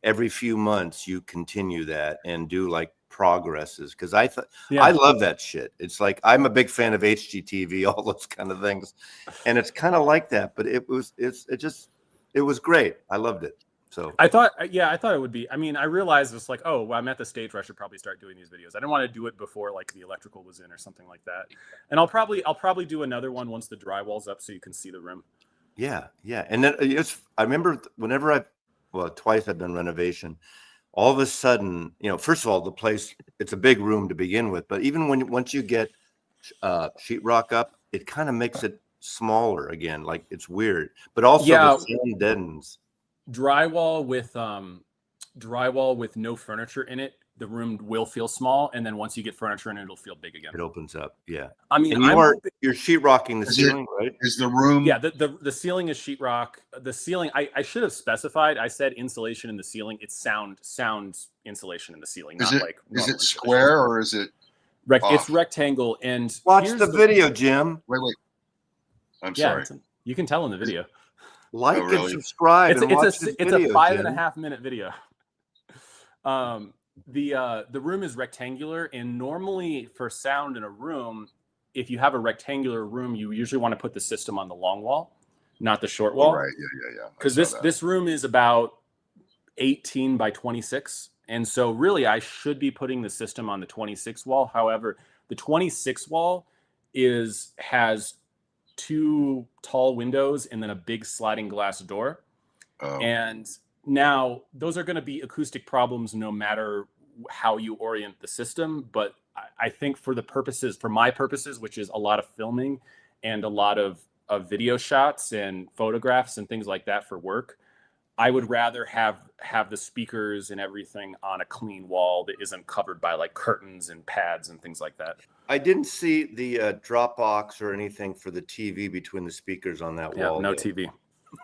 every few months you continue that and do like progresses, because I love that shit. It's like I'm a big fan of HGTV, all those kind of things, and it's kind of like that. But it was great. I loved it. So I thought it would be. I mean, I realized it's like, oh, well, I'm at the stage where I should probably start doing these videos. I didn't want to do it before like the electrical was in or something like that. And I'll probably do another one once the drywall's up so you can see the room. Yeah. And then I remember whenever twice I've done renovation, all of a sudden, first of all, the place, it's a big room to begin with, but even once you get sheetrock up, it kind of makes it smaller again. Like it's weird, but also the sound deadens. Drywall with no furniture in it, the room will feel small, and then once you get furniture in it, it'll feel big again. It opens up. Yeah. I mean, you're sheetrocking the ceiling, right? Is the room? Yeah, the ceiling is sheetrock. The ceiling, I should have specified. I said insulation in the ceiling. It's sound insulation in the ceiling. Is it square or is it? It's rectangle. And watch the video, Jim. Wait. I'm sorry. You can tell in the video. Like and subscribe. It's a 5.5 minute video. The room is rectangular, and normally for sound in a room, if you have a rectangular room, you usually want to put the system on the long wall, not the short wall. Right. Yeah. Because this room is about 18 by 26, and so really I should be putting the system on the 26 wall. However, the 26 wall has 2 tall windows and then a big sliding glass door. And now those are going to be acoustic problems no matter how you orient the system. But I think for my purposes, which is a lot of filming and a lot of video shots and photographs and things like that for work, I would rather have the speakers and everything on a clean wall that isn't covered by like curtains and pads and things like that. I didn't see the drop box or anything for the TV between the speakers on that wall. No TV.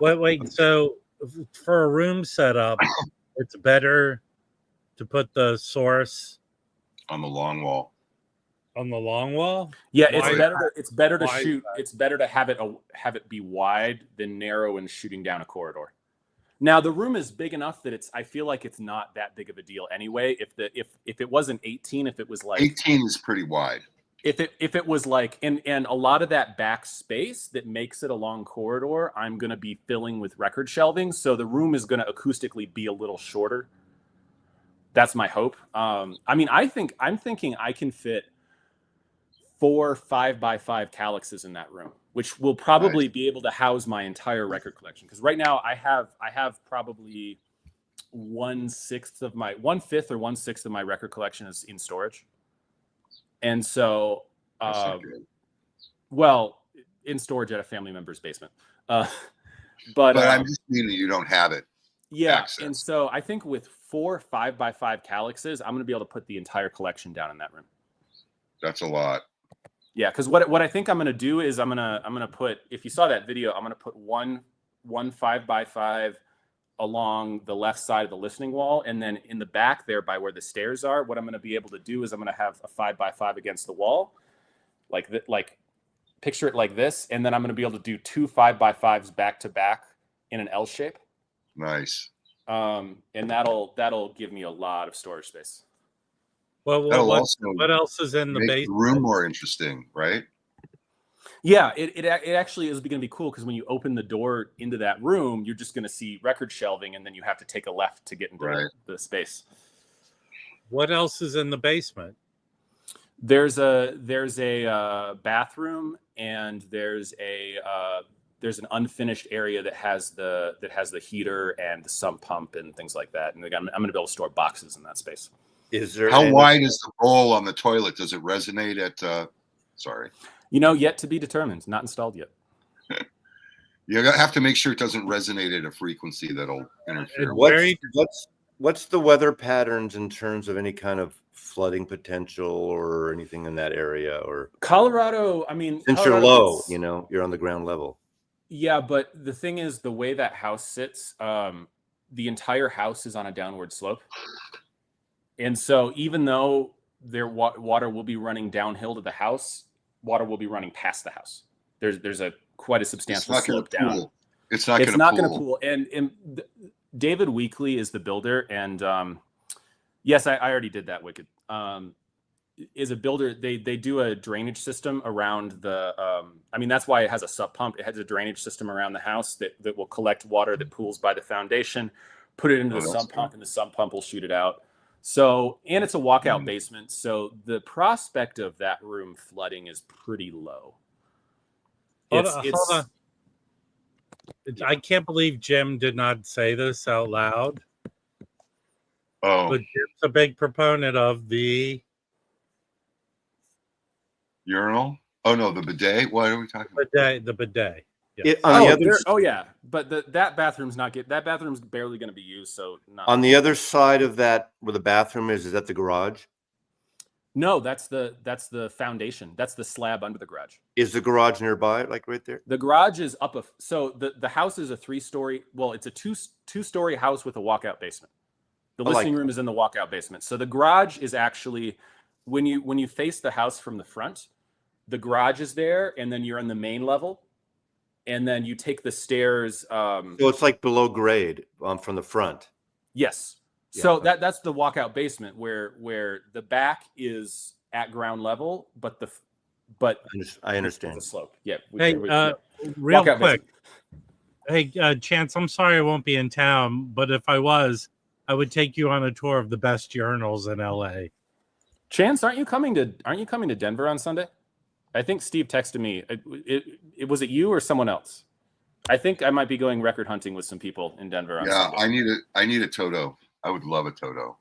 Wait. So for a room setup, it's better to put the source on the long wall. on the long wall. Yeah, Why- it's better to why is shoot. that? It's better to have it be wide than narrow and shooting down a corridor. Now the room is big enough that I feel like it's not that big of a deal anyway. If it wasn't 18, if it was like 18 is pretty wide. if it was like and a lot of that back space that makes it a long corridor, I'm going to be filling with record shelving, so the room is going to acoustically be a little shorter. That's my hope. I mean, I'm thinking I can fit 4 5x5 calyxes in that room, which will probably be able to house my entire record collection. Because right now I have probably 1/5 or 1/6 of my record collection is in storage, and so That's not good. well, in storage at a family member's basement. But I'm just meaning you don't have it. Yeah, access. And so I think with 4 5x5 calyxes, I'm going to be able to put the entire collection down in that room. That's a lot. Yeah, because what I think I'm going to do is I'm gonna put, if you saw that video, I'm going to put one 5x5 along the left side of the listening wall, and then in the back there by where the stairs are, what I'm going to be able to do is I'm going to have a 5x5 against the wall, like picture it like this, and then I'm going to be able to do 2 5x5s back to back in an L shape. Nice. And that'll give me a lot of storage space. Well, what else is in the make basement? the room more interesting, right? Yeah, it actually is going to be cool because when you open the door into that room, you're just going to see record shelving, and then you have to take a left to get into the space. What else is in the basement? There's a bathroom, and there's an unfinished area that has the heater and the sump pump and things like that. And I'm going to be able to store boxes in that space. Is there How wide is the bowl on the toilet? Does it resonate at? Sorry. Yet to be determined. Not installed yet. You have to make sure it doesn't resonate at a frequency that'll interfere. What's the weather patterns in terms of any kind of flooding potential or anything in that area? Or Colorado, I mean, since you're low, you're on the ground level. Yeah, but the thing is, the way that house sits, the entire house is on a downward slope. And so even though water will be running downhill to the house, water will be running past the house. There's quite a substantial slope down. It's not going to pool. And David Weekly is the builder. And yes, I already did that, Wicked. Is a builder. They do a drainage system around the. That's why it has a sub pump. It has a drainage system around the house that will collect water that pools by the foundation, put it into the sump pump, and the sump pump will shoot it out. So, and it's a walkout basement, so the prospect of that room flooding is pretty low. Hold on. I can't believe Jim did not say this out loud. Oh, but Jim's a big proponent of the urinal. Oh no, the bidet. What are we talking about? The bidet. Yes. But that bathroom's barely going to be used. So on the other side of that, where the bathroom is that the garage? No, that's the foundation. That's the slab under the garage. Is the garage nearby, like right there? The garage is up. So the house is a 3-story. Well, it's a two-story house with a walkout basement. The listening room is in the walkout basement. So the garage is actually when you face the house from the front, the garage is there, and then you're on the main level. And then you take the stairs. So it's like below grade from the front. Yes. Yeah. So that's the walkout basement where the back is at ground level, but I understand the slope. Yeah. Real quick. Basement. Hey, Chance, I'm sorry I won't be in town, but if I was, I would take you on a tour of the best urinals in LA. Chance, aren't you coming to Denver on Sunday? I think Steve texted me. Was it you or someone else? I think I might be going record hunting with some people in Denver. On Sunday. I need a Toto. I would love a Toto.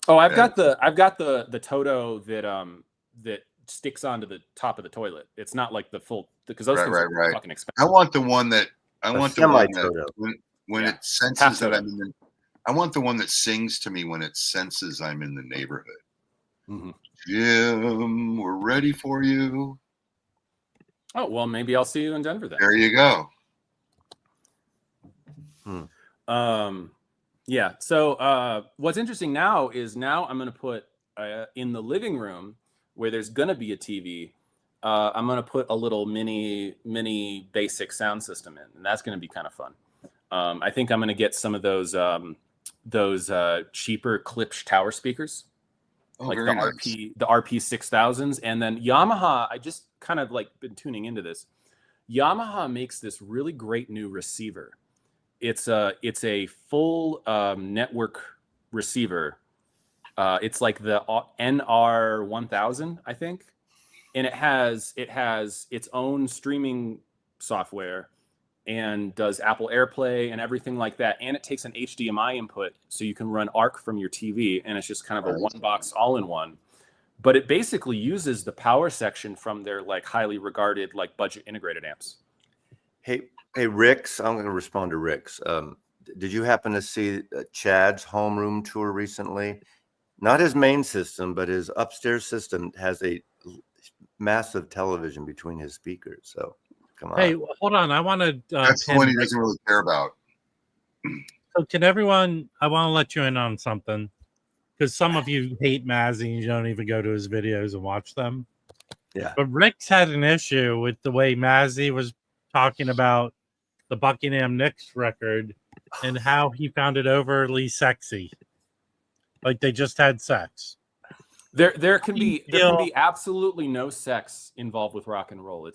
Oh, I've got the Toto that sticks onto the top of the toilet. It's not like the full, because those things are fucking expensive. I want the one that when it senses that I'm in the. I want the one that sings to me when it senses I'm in the neighborhood. Mm-hmm. Jim, we're ready for you. Oh, well, maybe I'll see you in Denver then. There you go. Yeah. So what's interesting now is I'm going to put in the living room where there's going to be a TV. I'm going to put a little mini basic sound system in, and that's going to be kind of fun. I think I'm going to get some of those cheaper Klipsch tower speakers, like the RP 6000s, and then Yamaha. I just kind of like been tuning into this. Yamaha makes this really great new receiver. It's a full network receiver. It's like the NR1000, I think, and it has its own streaming software and does Apple AirPlay and everything like that. And it takes an HDMI input, so you can run ARC from your TV, and it's just kind of a one box all-in-one. But it basically uses the power section from their like highly regarded like budget integrated amps. Hey, Rick's. I'm going to respond to Rick's. Did you happen to see Chad's homeroom tour recently? Not his main system, but his upstairs system has a massive television between his speakers. So come on. Hey, hold on. I want to. That's the one he doesn't really care about. So can everyone? I want to let you in on something, because some of you hate Mazzy and you don't even go to his videos and watch them. Yeah. But Rick's had an issue with the way Mazzy was talking about the Buckingham Nicks record and how he found it overly sexy, like they just had sex. There can be absolutely no sex involved with rock and roll.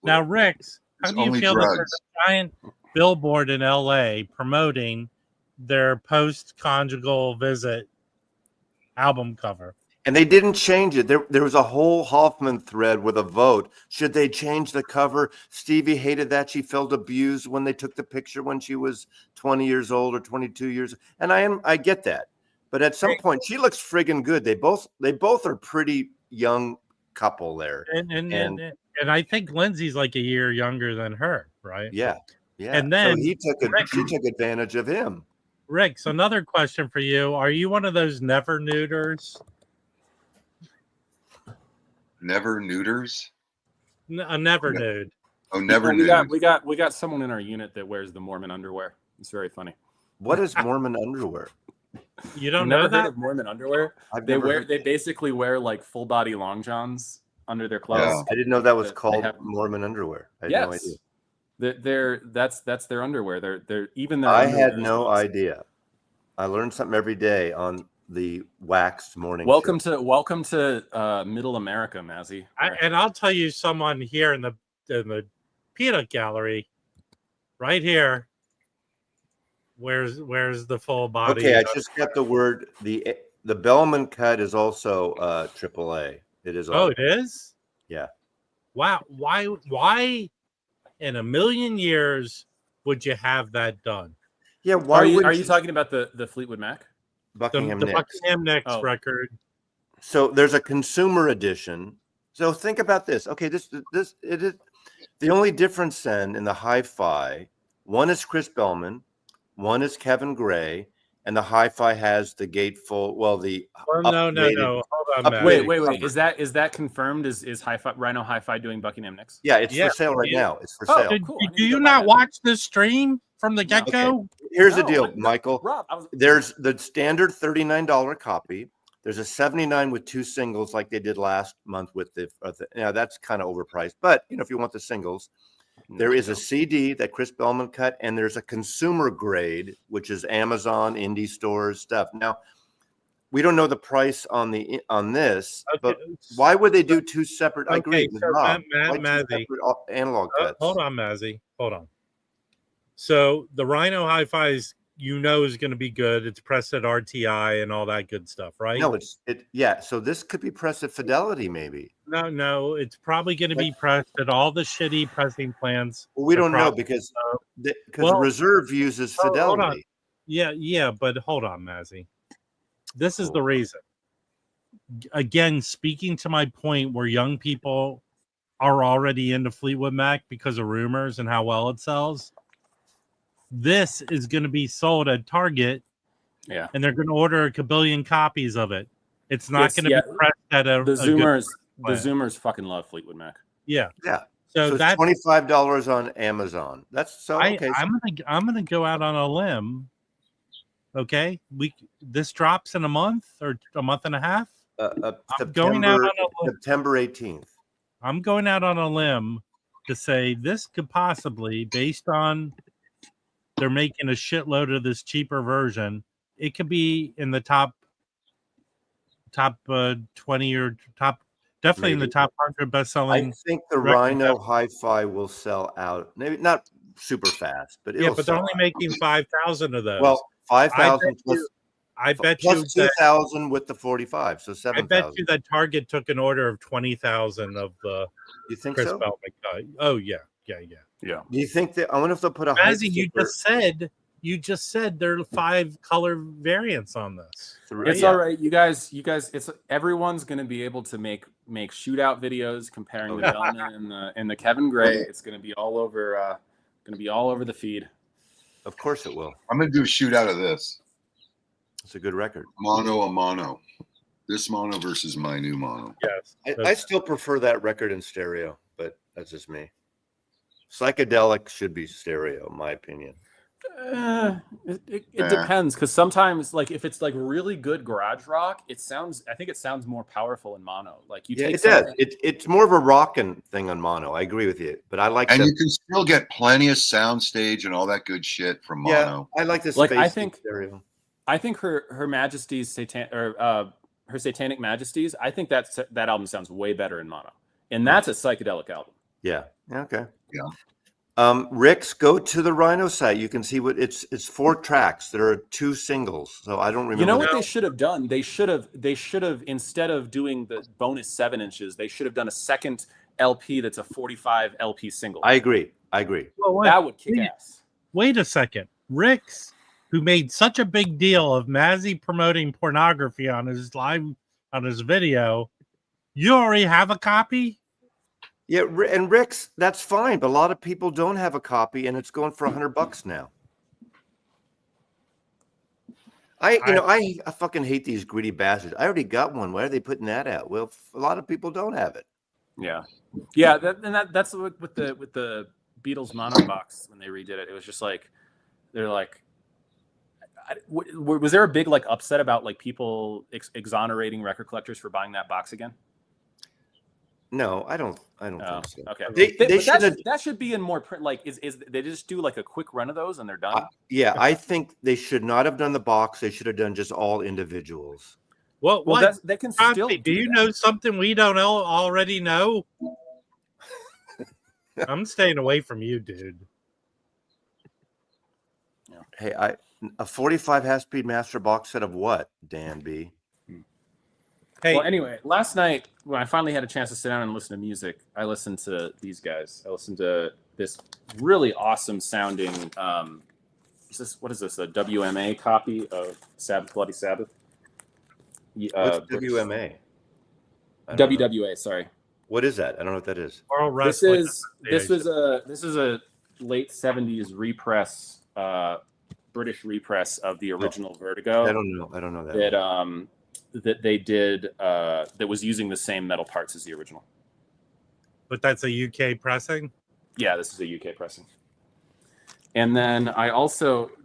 Now, Rick's, how do you feel that there's a giant billboard in LA promoting their post-conjugal visit album cover? And they didn't change it. There was a whole Hoffman thread with a vote. Should they change the cover? Stevie hated that. She felt abused when they took the picture when she was 20 years old or 22 years. And I get that. But at some point, she looks friggin' good. They both are pretty young couple there. And I think Lindsay's like a year younger than her, right? Yeah. And then so she took advantage of him. Rick, so another question for you. Are you one of those never neuters? Never neuters? A never nude. Oh, never nude. We got someone in our unit that wears the Mormon underwear. It's very funny. What is Mormon underwear? You don't know that? Heard of Mormon underwear? They basically wear like full body long johns under their clothes. Yeah. I didn't know that was called Mormon underwear. I had no idea. That's their underwear. I had no idea. I learned something every day on the waxed morning. Welcome to Middle America, Mazzy. And I'll tell you, someone here in the peanut gallery, right here. Where's the full body? Okay, I just got the word. The Bellman cut is also AAA. It is. Oh, it is. Yeah. Wow. Why in a million years would you have that done? Yeah. Why are you talking about the Fleetwood Mac? Buckingham the Nicks. Buckingham Nicks record. So there's a consumer edition. So think about this. Okay, this it is the only difference then in the hi-fi. One is Chris Bellman, one is Kevin Gray, and the hi-fi has the gatefold. Well, no. Hold on, wait. Is that confirmed? Is hi-fi Rhino Hi-Fi doing Buckingham Nicks? Yeah, it's for sale right now. It's for sale. Cool. Do you not watch this stream from the get-go? Okay. Here's the deal, Michael. Rob, there's the standard $39 copy. There's a $79 with two singles, like they did last month with the that's kind of overpriced. But if you want the singles, there is a CD that Chris Bellman cut, and there's a consumer grade, which is Amazon, indie stores stuff. Now, we don't know the price on this, but why would they do two separate? I agree with Rob. Mazzy, analog cuts. Hold on, Mazzy. Hold on. So the Rhino Hi-Fi is going to be good. It's pressed at RTI and all that good stuff, right? No, so this could be pressed at Fidelity, maybe. No, it's probably going to be pressed at all the shitty pressing plants. Well, we don't know because Reserve uses Fidelity. Hold on. Yeah, but hold on, Mazzy. This is the reason. Again, speaking to my point where young people are already into Fleetwood Mac because of rumors and how well it sells. This is going to be sold at Target, and they're going to order a kabillion copies of it. It's not going to be pressed at the Zoomers fucking love Fleetwood Mac. Yeah. So it's that's $25 on Amazon. That's so okay. I'm gonna go out on a limb. Okay, this drops in a month or a month and a half. I'm going out on September 18th. I'm going out on a limb to say this could possibly, based on they're making a shitload of this cheaper version, it could be in the top 20 or definitely in the top 100 best-selling. I think the Rhino Hi-Fi will sell out. Maybe not super fast, but yeah, but they're only making 5,000 of those. Well, 5,000 I bet plus you 2,000 with the 45, so 7,000. I bet you that Target took an order of 20,000 of the. You think Chris so? Bell. Oh yeah. Yeah. Do you think that? I wonder if they'll put a. Mazzy, you just said there are 5 color variants on this. It's all right, you guys. It's everyone's going to be able to make shootout videos comparing the Bellman and the Kevin Gray. It's going to be all over. The feed. Of course it will. I'm going to do a shootout of this. It's a good record. Mono a mono. This mono versus my new mono. Yes, I still prefer that record in stereo, but that's just me. Psychedelic should be stereo, in my opinion. It depends, because sometimes, like, if it's like really good garage rock, I think it sounds more powerful in mono. Like it does. It's more of a rockin' thing on mono. I agree with you, but I like. And you can still get plenty of soundstage and all that good shit from mono. Yeah, I like this. Like, stereo. I think her Majesty's her Satanic Majesties. I think that album sounds way better in mono, and that's a psychedelic album. Yeah. Okay. Yeah. Rick's, go to the Rhino site. You can see what it's 4 tracks. There are 2 singles. So I don't remember. You know what they should have done? They should have instead of doing the bonus 7 inches, they should have done a second LP that's a 45 LP single. I agree. Well, that would kick ass. Wait a second. Rick's, who made such a big deal of Mazzy promoting pornography on his video, you already have a copy? Yeah, and Rick's, that's fine, but a lot of people don't have a copy, and it's going for $100 now. I fucking hate these greedy bastards. I already got one. Why are they putting that out? Well, a lot of people don't have it. Yeah. That's with the Beatles mono box when they redid it. It was just like they're like. Was there a big like upset about like people exonerating record collectors for buying that box again? No, I don't think so. Okay, that should be in more print. Like, is they just do like a quick run of those and they're done? I think they should not have done the box. They should have done just all individuals. Well, they can still. Do you know something we don't already know? I'm staying away from you, dude. Yeah. Hey, a 45 half-speed master box set of what, Dan B? Hey. Well, anyway, last night when I finally had a chance to sit down and listen to music, I listened to these guys. I listened to this really awesome sounding. What is this? A WMA copy of Sabbath, Bloody Sabbath? What's WMA? WWA. Sorry. What is that? I don't know what that is. This is a late 70s repress, British repress of the original Vertigo. I don't know that. That they did that was using the same metal parts as the original. But that's a UK pressing? Yeah, this is a UK pressing. And then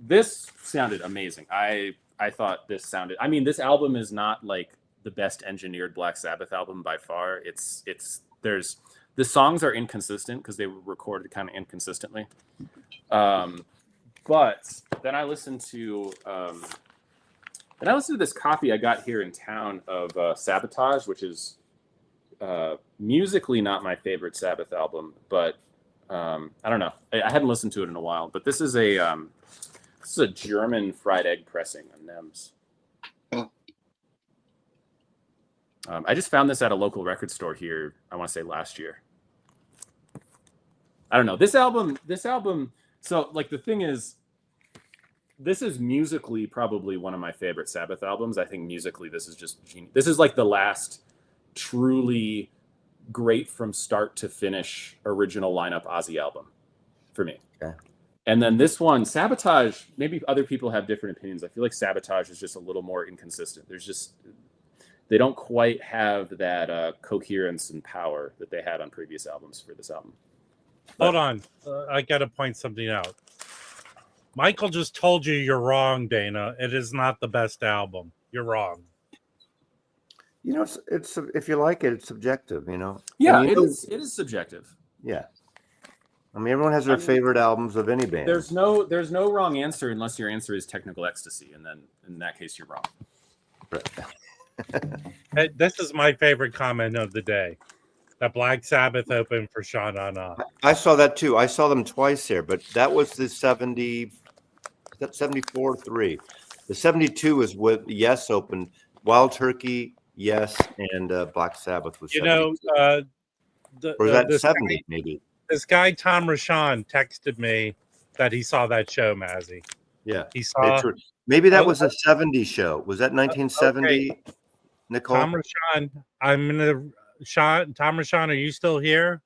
this sounded amazing. I thought this sounded, this album is not like the best engineered Black Sabbath album by far. The songs are inconsistent because they were recorded kind of inconsistently. But then I listened to this copy I got here in town of Sabotage, which is musically not my favorite Sabbath album, but I don't know. I hadn't listened to it in a while. But this is a German fried egg pressing on NEMS. I just found this at a local record store here, I want to say last year. I don't know. This album, so like the thing is, this is musically probably one of my favorite Sabbath albums. I think musically this is just genius. This is like the last truly great from start to finish original lineup Ozzy album for me. Okay. And then this one, Sabotage, maybe other people have different opinions. I feel like Sabotage is just a little more inconsistent. They don't quite have that coherence and power that they had on previous albums for this album. Hold on. I got to point something out. Michael just told you you're wrong, Dana. It is not the best album. You're wrong. You know, it's if you like it, it's subjective. You know. Yeah, and it is. It is subjective. Yeah. I mean, everyone has their favorite albums of any band. There's no wrong answer unless your answer is Technical Ecstasy, and then in that case you're wrong. Right. This is my favorite comment of the day. That Black Sabbath opened for Sha Na Na. I saw that too. I saw them twice there, but that was the 74-3. The 72 is with Yes opened. Wild Turkey, Yes, and Black Sabbath was 72. Or was that 70 maybe? This guy Tom Rashawn texted me that he saw that show, Mazzy. Yeah, he saw. Maybe that was a 70 show. Was that 1970? Okay. Nicole, Tom Rashawn, Tom Rashawn, are you still here?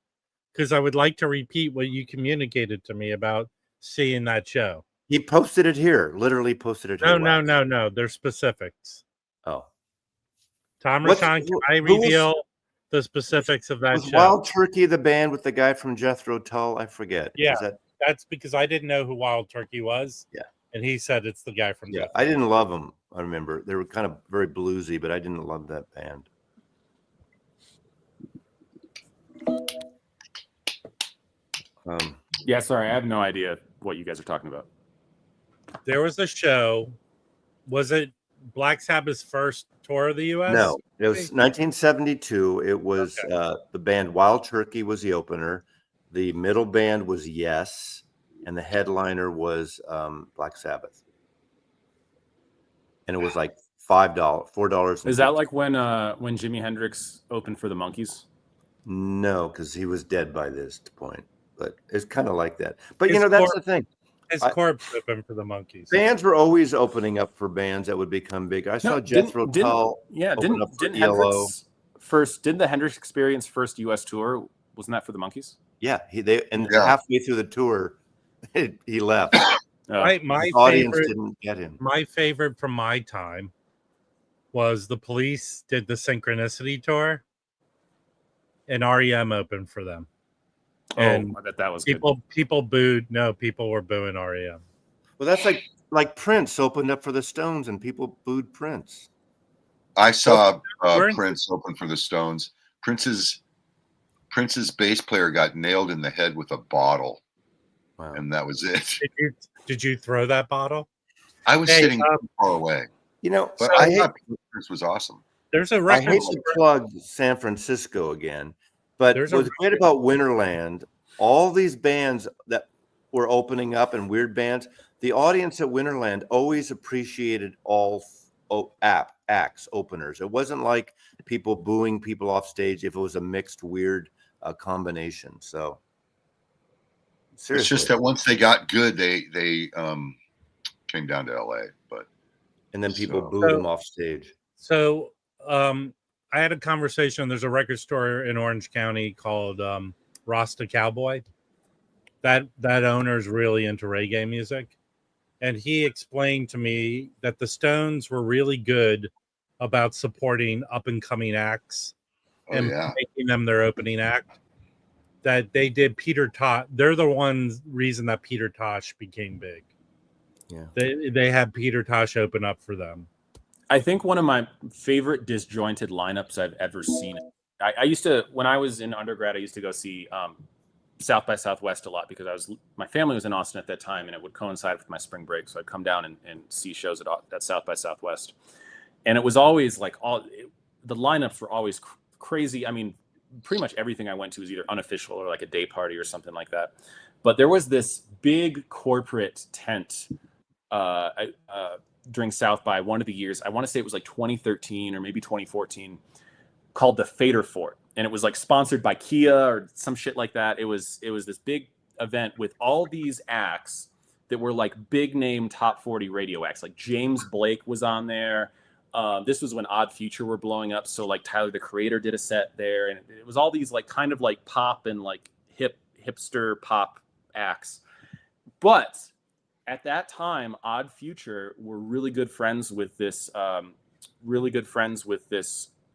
Because I would like to repeat what you communicated to me about seeing that show. He posted it here. Literally posted it here. No. There's specifics. Oh, Tom Rashawn, can I reveal the specifics of that show? Wild Turkey, the band with the guy from Jethro Tull? I forget. Yeah, that's because I didn't know who Wild Turkey was. Yeah. And he said it's the guy from Jethro. I didn't love them. I remember they were kind of very bluesy, but I didn't love that band. Yeah, sorry, I have no idea what you guys are talking about. There was a show. Was it Black Sabbath's first tour of the U.S.? No, it was 1972. It was the band Wild Turkey was the opener. The middle band was Yes, and the headliner was Black Sabbath. And it was like $4. Is that like when Jimi Hendrix opened for the Monkees? No, because he was dead by this point. But it's kind of like that. But that's the thing. His corpse opened for the Monkees. Bands were always opening up for bands that would become big. I saw Jethro Tull. Didn't Hendrix didn't the Hendrix Experience first U.S. tour? Wasn't that for the Monkees? Yeah, halfway through the tour, he left. My audience didn't get him. My favorite from my time was the Police did the Synchronicity tour, and REM opened for them. And I bet that was people booed. No, people were booing REM. Well, that's like Prince opened up for the Stones, and people booed Prince. I saw Prince open for the Stones. Prince's bass player got nailed in the head with a bottle. Wow. And that was it. Did you throw that bottle? I was sitting far away. But I thought Prince was awesome. There's a record. I hate to plug San Francisco again, but what's great about Winterland, all these bands that were opening up and weird bands, the audience at Winterland always appreciated all acts, openers. It wasn't like people booing people off stage if it was a mixed, weird combination. So seriously. It's just that once they got good, they came down to LA, and then people booed them off stage. So I had a conversation. There's a record store in Orange County called Rasta Cowboy. That owner's really into reggae music, and he explained to me that the Stones were really good about supporting up and coming acts and making them their opening act. That they did Peter Tosh. They're the reason that Peter Tosh became big. Yeah, they had Peter Tosh open up for them. I think one of my favorite disjointed lineups I've ever seen. I used to, when I was in undergrad, I used to go see South by Southwest a lot because my family was in Austin at that time, and it would coincide with my spring break. So I'd come down and see shows at South by Southwest, and it was always like the lineups were always crazy. I mean, pretty much everything I went to was either unofficial or like a day party or something like that. But there was this big corporate tent during South by one of the years. I want to say it was like 2013 or maybe 2014, called the Fader Fort, and it was like sponsored by Kia or some shit like that. It was this big event with all these acts that were like big name top 40 radio acts. Like James Blake was on there. This was when Odd Future were blowing up, so like Tyler the Creator did a set there, and it was all these like kind of like pop and like hipster pop acts. But at that time, Odd Future were really good friends with this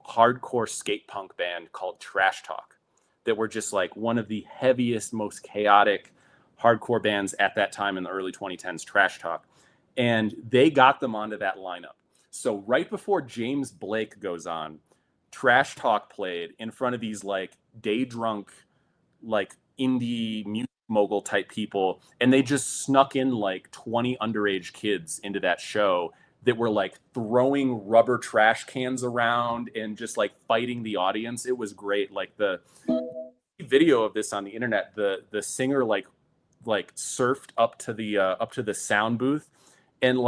hardcore skate punk band called Trash Talk. that were just like one of the heaviest, most chaotic hardcore bands at that time in the early 2010s, Trash Talk. And they got them onto that lineup. So right before James Blake goes on, Trash Talk played in front of these like day drunk, like indie music mogul type people. And they just snuck in like 20 underage kids into that show that were like throwing rubber trash cans around and just like fighting the audience. It was great. Like the video of this on the internet, the singer like surfed up to the sound booth, and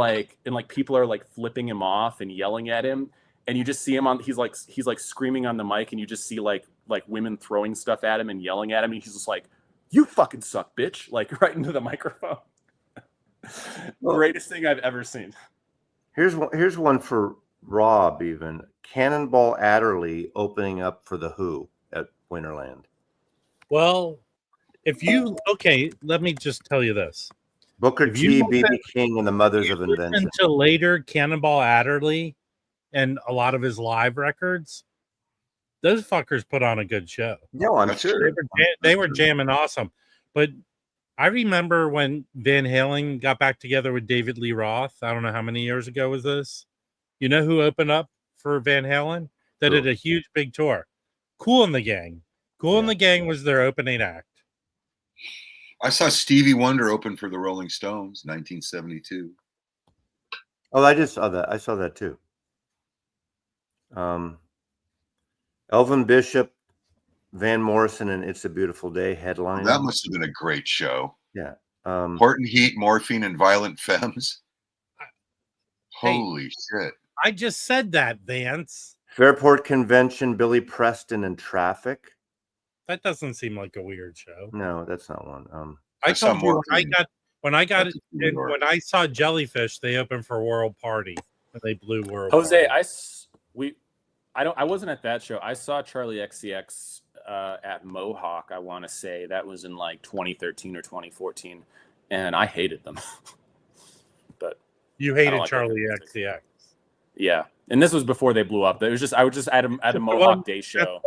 people are like flipping him off and yelling at him, and you just see him on he's like screaming on the mic, and you just see like women throwing stuff at him and yelling at him, and he's just like, "You fucking suck, bitch," like right into the microphone. Greatest thing I've ever seen. Here's one for Rob. Even Cannonball Adderley opening up for the Who at Winterland. Well, let me just tell you this. Booker T, B.B. King, and the Mothers of Invention. Until later, Cannonball Adderley and a lot of his live records, those fuckers put on a good show. No, I'm sure. They were jamming awesome. But I remember when Van Halen got back together with David Lee Roth. I don't know how many years ago was this. You know who opened up for Van Halen? That did a huge, big tour. Kool and the Gang. Kool and the Gang was their opening act. I saw Stevie Wonder open for the Rolling Stones, 1972. Oh, I just saw that. I saw that too. Elvin Bishop, Van Morrison, and It's a Beautiful Day headline. That must have been a great show. Yeah. Horton Heat, Morphine, and Violent Femmes. Holy shit. I just said that, Vance. Fairport Convention, Billy Preston, and Traffic. That doesn't seem like a weird show. No, that's not one. I told you when I saw Jellyfish, they opened for World Party and they blew World Jose, Party. I wasn't at that show. I saw Charlie XCX at Mohawk, I want to say. That was in like 2013 or 2014, and I hated them. But you hated Charlie XCX. Yeah, and this was before they blew up. It was just I was just at a Mohawk Day show.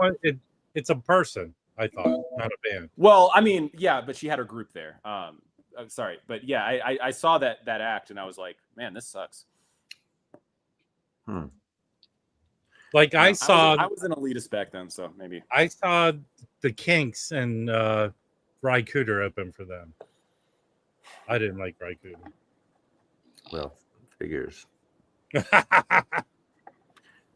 It's a person, I thought, not a band. Well, I mean, yeah, but she had her group there. Sorry, but yeah, I saw that act, and I was like, man, this sucks. Like I was an elitist back then, so maybe I saw the Kinks and Ry Cooder open for them. I didn't like Ry Cooder. Well, figures.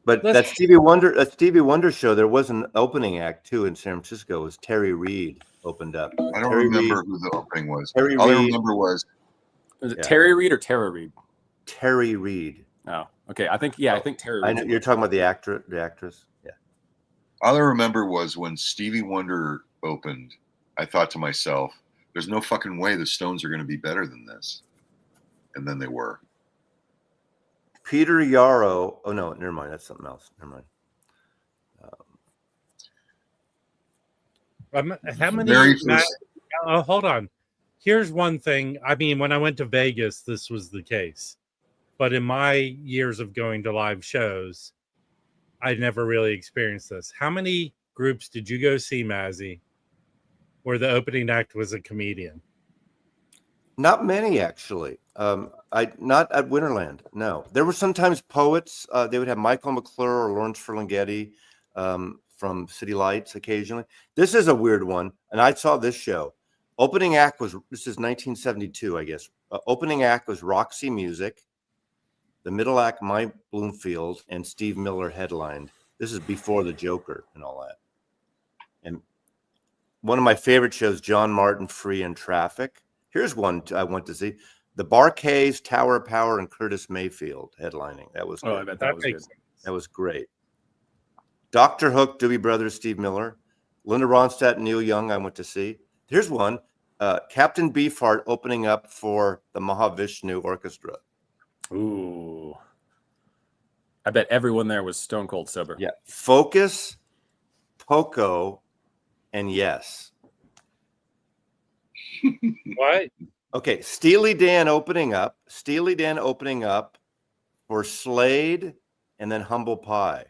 But that Stevie Wonder show, there was an opening act too in San Francisco. It was Terry Reid opened up. I don't remember who the opening was. All I remember was it Terry Reid or Tara Reid? Terry Reid. Oh, okay. I think Terry Reid. I know you're talking about the actress. Yeah. All I remember was when Stevie Wonder opened, I thought to myself, there's no fucking way the Stones are going to be better than this. And then they were. Peter Yarrow. Oh, no, never mind. That's something else. Never mind. How many? Hold on. Here's one thing. I mean, when I went to Vegas, this was the case. But in my years of going to live shows, I never really experienced this. How many groups did you go see, Mazzy, where the opening act was a comedian? Not many, actually. Not at Winterland. No, there were sometimes poets. They would have Michael McClure or Lawrence Ferlinghetti from City Lights occasionally. This is a weird one, and I saw this show. Opening act was, this is 1972, I guess. Opening act was Roxy Music. The middle act, Mike Bloomfield and Steve Miller headlined. This is before the Joker and all that. And one of my favorite shows, John Martin, Free and Traffic. Here's one I want to see. The Barkays, Tower of Power, and Curtis Mayfield headlining. That was I bet that was good. That was great. Dr. Hook, Doobie Brothers, Steve Miller. Linda Ronstadt, Neil Young, I went to see. Here's one. Captain Beefheart opening up for the Mahavishnu Orchestra. Ooh. I bet everyone there was stone cold sober. Yeah. Focus, Poco, and Yes. What? Okay, Steely Dan opening up for Slade and then Humble Pie.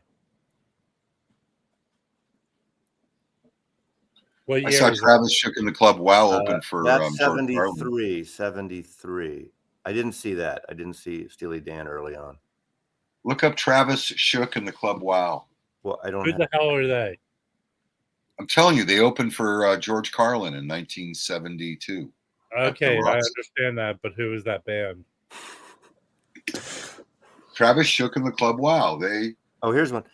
What I year saw is that? Travis Shook in the Club Wow open for That's George Carlin. 73. I didn't see that. I didn't see Steely Dan early on. Look up Travis Shook in the Club Wow. Well, I don't Who the hell are they? I'm telling you, they opened for George Carlin in 1972. Okay, I understand that, but who is that band? Travis Shook in the Club Wow. Oh, here's one.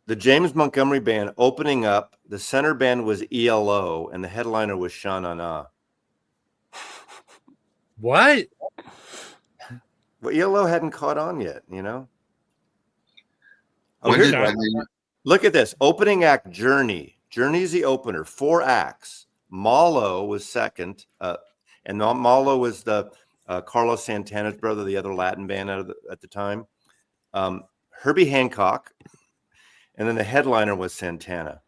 The James Montgomery Band opening up. The center band was ELO, and the headliner was Sha Na Na. What? Well, ELO hadn't caught on yet, you know. When here's did, one. Look at this. Opening act, Journey. Journey's the opener. 4 acts. Malo was second, and Malo was the Carlos Santana's brother, the other Latin band at the time. Herbie Hancock, and then the headliner was Santana.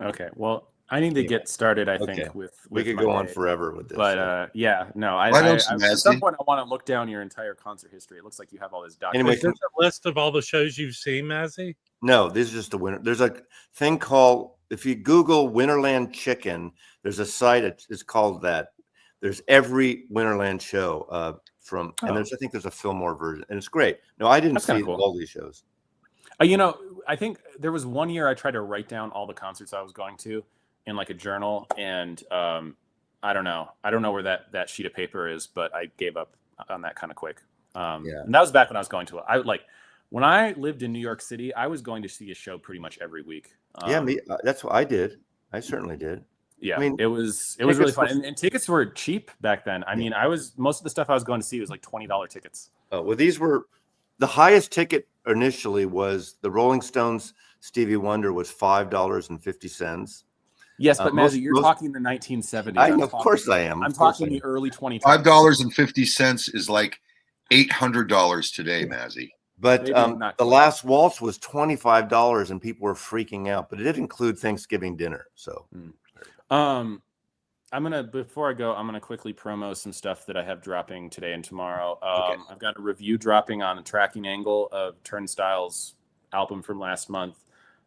Okay, well, I need to get started. I think we could go on forever with this. But yeah, no, at some point I want to look down your entire concert history. It looks like you have all this documented. Anyway, is this a list of all the shows you've seen, Mazzy? No, this is just a winter. There's a thing called, if you Google Winterland Chicken, there's a site. It's called that. There's every Winterland show and I think there's a Fillmore version, and it's great. No, I didn't see all these shows. You know, I think there was one year I tried to write down all the concerts I was going to in like a journal, and I don't know where that sheet of paper is, but I gave up on that kind of quick. And that was back when I was going to it. When I lived in New York City, I was going to see a show pretty much every week. That's what I did. I certainly did. Yeah, I mean, it was really fun, and tickets were cheap back then. I mean, most of the stuff I was going to see was like $20 tickets. Oh well, these were the highest ticket initially was the Rolling Stones. Stevie Wonder was $5.50. Yes, but Mazzy, you're talking the 1970s. I know, of course I am. I'm talking the early 2010s. $5.50 is like $800 today, Mazzy. But the last waltz was $25, and people were freaking out. But it did include Thanksgiving dinner. So, before I go, I'm gonna quickly promo some stuff that I have dropping today and tomorrow. I've got a review dropping on the Tracking Angle of Turnstile's album from last month,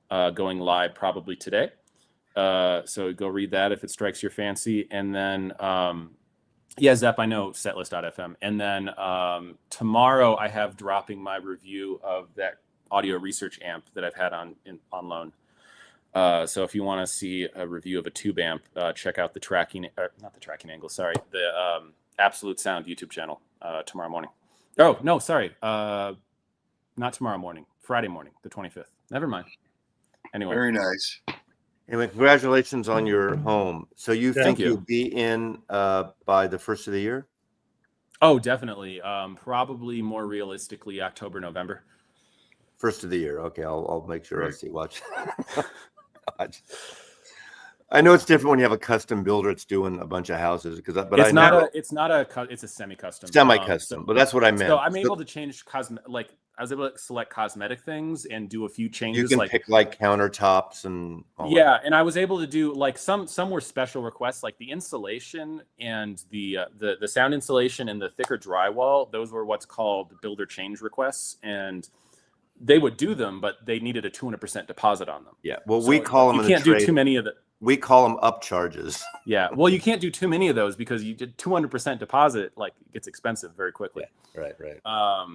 going live probably today. So go read that if it strikes your fancy. And then, Zep, I know, setlist.fm. And then tomorrow I have dropping my review of that audio research amp that I've had on loan. So if you want to see a review of a tube amp, check out the Absolute Sound YouTube channel tomorrow morning. Oh, no, sorry. Not tomorrow morning, Friday morning, the 25th. Never mind. Anyway. Very nice. Anyway, congratulations on your home. So you think you'll be in by the first of the year? Oh, definitely. Probably more realistically, October, November. First of the year. Okay, I'll make sure I see. Watch. I know it's different when you have a custom builder that's doing a bunch of houses it's a semi-custom. Semi-custom, but that's what I meant. So I'm able to change I was able to select cosmetic things and do a few changes. You can pick like countertops and and I was able to do like some were special requests, like the insulation and the sound insulation and the thicker drywall. Those were what's called builder change requests, and they would do them, but they needed a 200% deposit on them. Yeah, well, so we call them. You can't do too many of the. We call them up charges. Yeah, well, you can't do too many of those because you did 200% deposit. Like, it gets expensive very quickly. Yeah, right.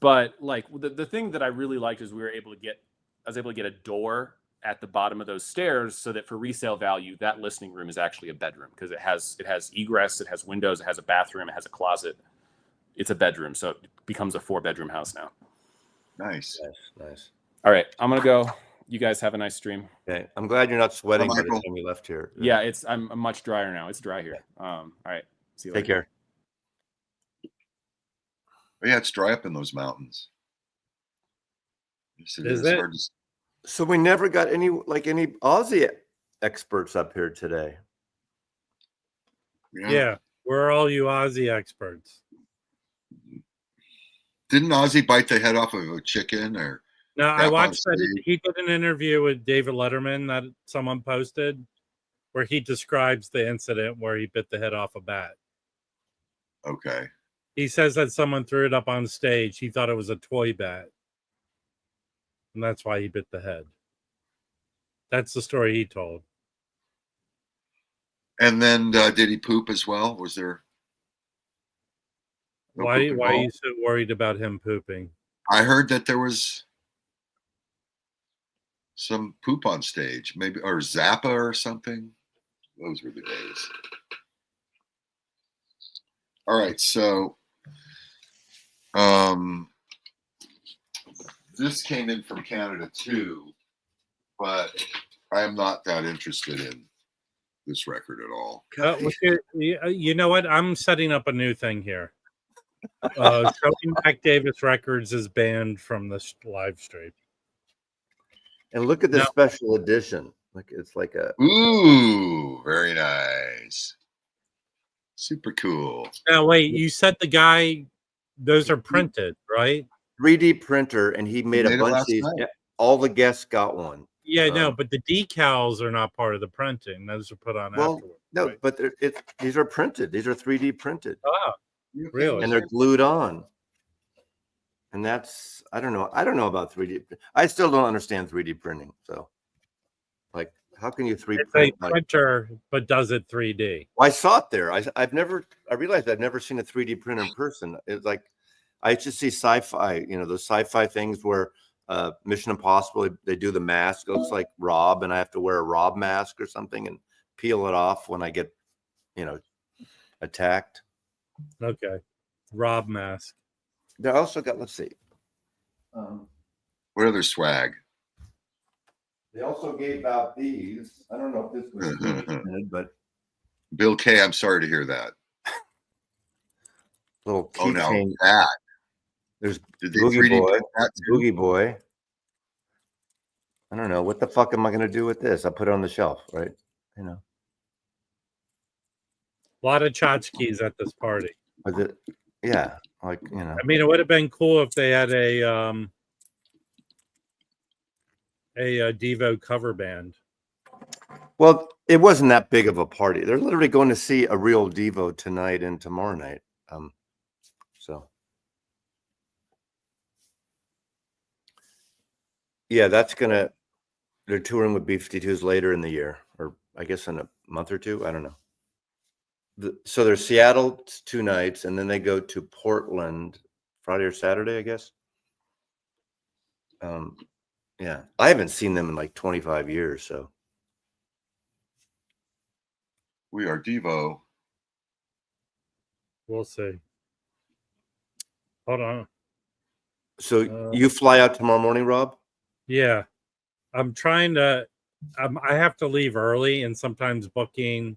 But like the thing that I really liked is I was able to get a door at the bottom of those stairs so that for resale value, that listening room is actually a bedroom because it has egress, it has windows, it has a bathroom, it has a closet. It's a bedroom, so it becomes a 4-bedroom house now. Nice. All right, I'm gonna go. You guys have a nice stream. Okay, I'm glad you're not sweating by the time you left here. Yeah, I'm much drier now. It's dry here. All right, see you later. Take care. Yeah, it's dry up in those mountains. Yes, Is it? So we never got any Ozzy experts up here today. Yeah, where are all you Ozzy experts? Didn't Ozzy bite the head off of a chicken or? No, I watched that. He did an interview with David Letterman that someone posted where he describes the incident where he bit the head off a bat. Okay. He says that someone threw it up on stage. He thought it was a toy bat. And that's why he bit the head. That's the story he told. And then did he poop as well? Was there? No Why poop are you involved? so worried about him pooping? I heard that there was some poop on stage, maybe, or Zappa or something. Those were the days. All right, so this came in from Canada too, but I am not that interested in this record at all. You know what? I'm setting up a new thing here. Showing Mac Davis records is banned from this live stream. And look at the special edition. Like it's like a Ooh, very nice. Super cool. Now wait, you said the guy those are printed, right? 3D printer, and he made a bunch of these. Night. All the guests got one. Yeah, no, but the decals are not part of the printing. Those are put on afterwards. No, right? but these are printed. These are 3D printed. Oh, really? And they're glued on. And that's I don't know about 3D. I still don't understand 3D printing. So, like, how can you 3D It's print? a printer, but does it 3D? Well, I saw it there. I realized I've never seen a 3D print in person. It's like I just see sci-fi, those sci-fi things where Mission Impossible, they do the mask. It looks like Rob, and I have to wear a Rob mask or something and peel it off when I get, attacked. Okay. Rob mask. They also got, let's see. What other swag? They also gave out these. I don't know if this was 3D printed, but Bill K, I'm sorry to hear that. little Oh, no, keychain. that. There's Did they Boogie 3D Boy. print that too? Boogie Boy. I don't know. What the fuck am I going to do with this? I put it on the shelf, right? A lot of tchotchkes at this party. Was it? Yeah. Like, I mean, it would have been cool if they had a Devo cover band. Well, it wasn't that big of a party. They're literally going to see a real Devo tonight and tomorrow night. So yeah, they're touring with B-52s later in the year, or I guess in a month or two. I don't know. So there's Seattle 2 nights, and then they go to Portland Friday or Saturday, I guess. Yeah, I haven't seen them in like 25 years. So We are Devo. We'll see. Hold on. So you fly out tomorrow morning, Rob? Yeah. I'm trying to I have to leave early, and sometimes booking.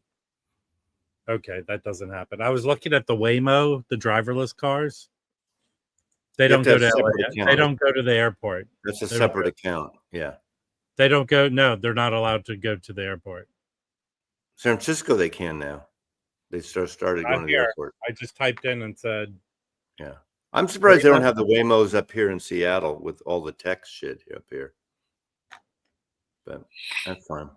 Okay, that doesn't happen. I was looking at the Waymo, the driverless cars. They don't go to LA. They don't go to the airport. That's a separate account. Yeah. They don't go. No, they're not allowed to go to the airport. San Francisco, they can now. They started going to the airport. I just typed in and said, yeah. I'm surprised they don't have the Waymos up here in Seattle with all the tech shit up here. But that's fine.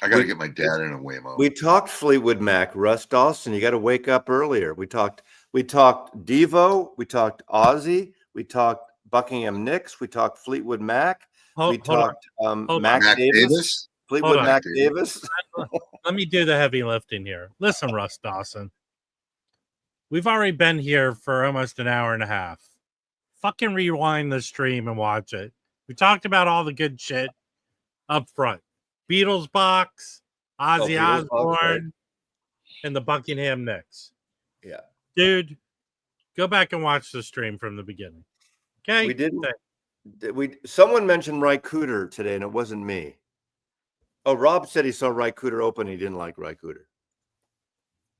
I got to get my dad in a Waymo. We talked Fleetwood Mac, Russ Dawson. You got to wake up earlier. We talked Devo. We talked Ozzy. We talked Buckingham Nicks. We talked Fleetwood Mac. We talked Mac Davis. Fleetwood Mac Davis. Let me do the heavy lifting here. Listen, Russ Dawson. We've already been here for almost an hour and a half. Fucking rewind the stream and watch it. We talked about all the good shit up front. Beatles box, Ozzy Osbourne, and the Buckingham Nicks. Yeah. Dude, go back and watch the stream from the beginning. Okay? We didn't. Someone mentioned Ry Cooder today, and it wasn't me. Oh, Rob said he saw Ry Cooder open. He didn't like Ry Cooder.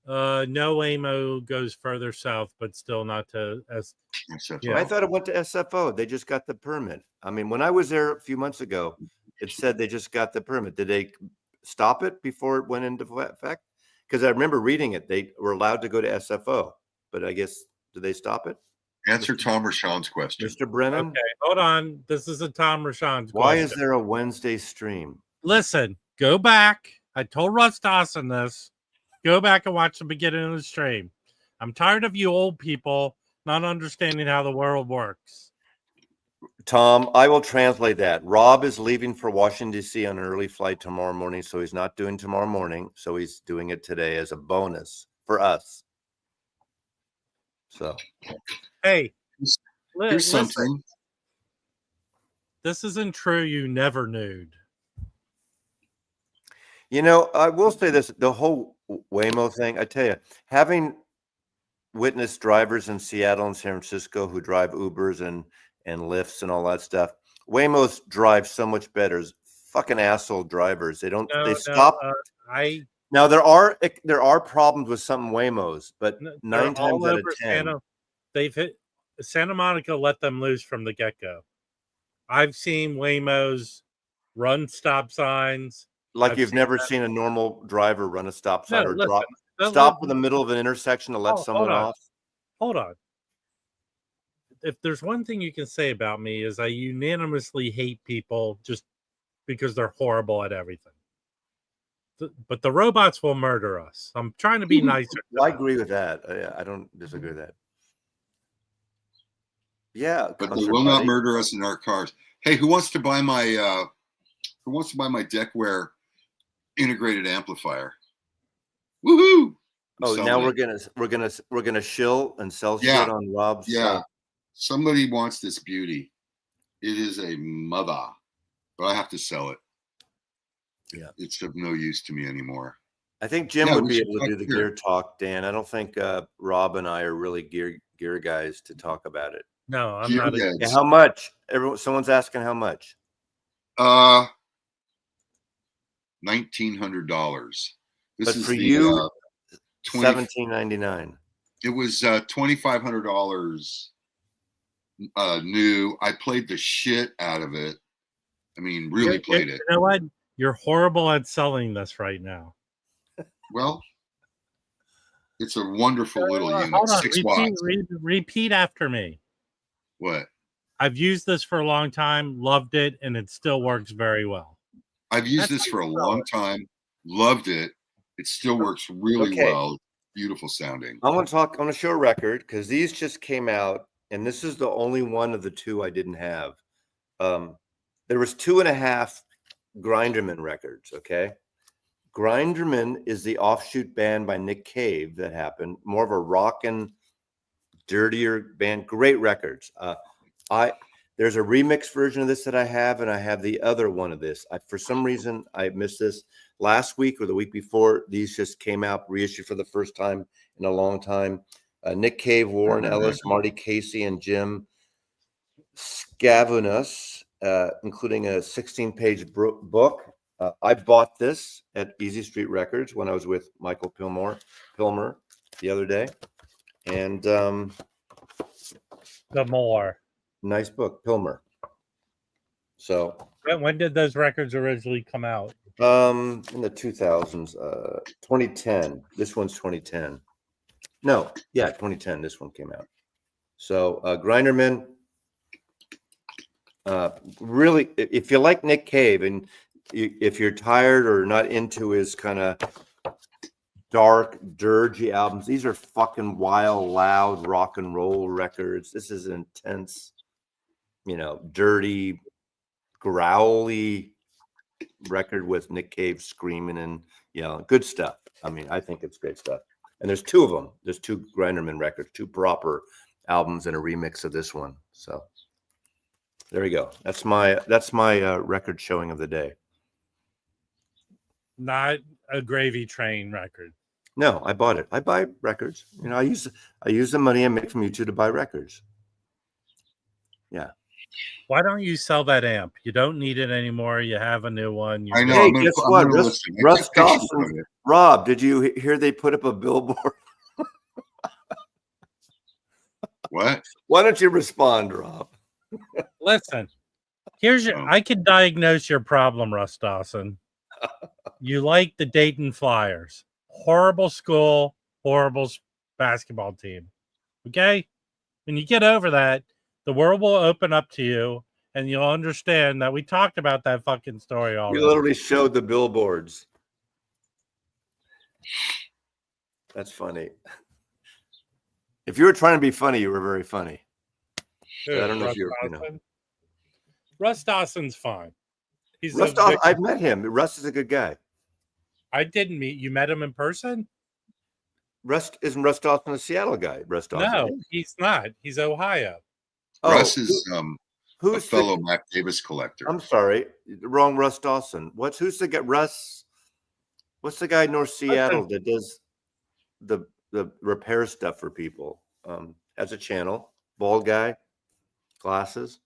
No AMO goes further south, but still not to SFO. I thought it went to SFO. They just got the permit. I mean, when I was there a few months ago, it said they just got the permit. Did they stop it before it went into effect? Because I remember reading it. They were allowed to go to SFO, but I guess, did they stop it? Answer Tom Rashawn's question. Mr. Brennan? Okay, hold on. This is a Tom Rashawn's question. Why is there a Wednesday stream? Listen, go back. I told Russ Dawson this. Go back and watch the beginning of the stream. I'm tired of you old people not understanding how the world works. Tom, I will translate that. Rob is leaving for Washington, D.C. on an early flight tomorrow morning, so he's not doing tomorrow morning. So he's doing it today as a bonus for us. So, Hey, Here's listen, something. this isn't true. You never nude. you know, I will say this: the whole Waymo thing. I tell you, having witnessed drivers in Seattle and San Francisco who drive Ubers and Lyfts and all that stuff, Waymos drive so much better. As fucking asshole drivers. They don't. No, They stop. Now there are problems with some Waymos, but they're 9 times all out of over 10, they've hit Santa Monica. Let them loose from the get go. I've seen Waymos run stop signs. like I've you've seen never that. seen a normal driver run a stop sign No, or listen. stop in the middle of an intersection to let someone off. Hold on. If there's one thing you can say about me is I unanimously hate people just because they're horrible at everything. But the robots will murder us. I'm trying to be nicer. I agree with that. I don't disagree with that. Yeah, but they will not murder us in our cars. Hey, who wants to buy my Deckware integrated amplifier? Woohoo! Oh, now we're gonna shill and sell shit on Rob's. Yeah, somebody wants this beauty. It is a mother, but I have to sell it. Yeah, it's of no use to me anymore. I think Jim would be able to do the gear talk, Dan. I don't think Rob and I are really gear guys to talk about it. No, I'm not. Yeah, how much? Someone's asking how much. $1,900. But for you, $1,799. It was $2,500 new. I played the shit out of it. I mean, really played it. You know what? You're horrible at selling this right now. Well, it's a wonderful little unit. 6 watts. Repeat after me. What? I've used this for a long time, loved it, and it still works very well. I've used this for a long time, loved it. It still works really well. Beautiful sounding. I want to show a record because these just came out, and this is the only one of the two I didn't have. There was 2.5 Grinderman records. Okay, Grinderman is the offshoot band by Nick Cave that happened. More of a rockin', dirtier band. Great records. There's a remix version of this that I have, and I have the other one of this. For some reason, I missed this last week or the week before. These just came out, reissued for the first time in a long time. Nick Cave, Warren Ellis, Marty Casey, and Jim Scavunus, including a 16-page book. I bought this at Easy Street Records when I was with Michael Pilmer the other day. And the more. Nice book, Pilmer. So when did those records originally come out? In the 2000s, 2010. This one's 2010. No, yeah, 2010. This one came out. So Grinderman, really, if you like Nick Cave and if you're tired or not into his kind of dark, dirgy albums, these are fucking wild, loud rock and roll records. This is intense, dirty, growly record with Nick Cave screaming and good stuff. I mean, I think it's great stuff. And there's 2 of them. There's 2 Grinderman records, 2 proper albums and a remix of this one. So there you go. That's my record showing of the day. Not a Gravy Train record. No, I bought it. I buy records. I use the money I make from YouTube to buy records. Yeah. Why don't you sell that amp? You don't need it anymore. You have a new one. I know. Hey, guess what? Russ Dawson. Rob, did you hear they put up a billboard? What? Why don't you respond, Rob? Listen, I can diagnose your problem, Russ Dawson. You like the Dayton Flyers. Horrible school, horrible basketball team. Okay? When you get over that, the world will open up to you and you'll understand that we talked about that fucking story already. You literally showed the billboards. That's funny. If you were trying to be funny, you were very funny. Dude, I don't know if you're, Russ Dawson's fine. He's Russ Dawson, I've met him. Russ is a good guy. I didn't meet you. Met him in person? Isn't Russ Dawson a Seattle guy? Russ Dawson. No, he's not. He's Ohio. Russ is a who's fellow Mac Davis collector. I'm sorry, wrong. Russ Dawson. Who's the guy? Russ. What's the guy in North Seattle that does the repair stuff for people? Has a channel. Bald guy, glasses.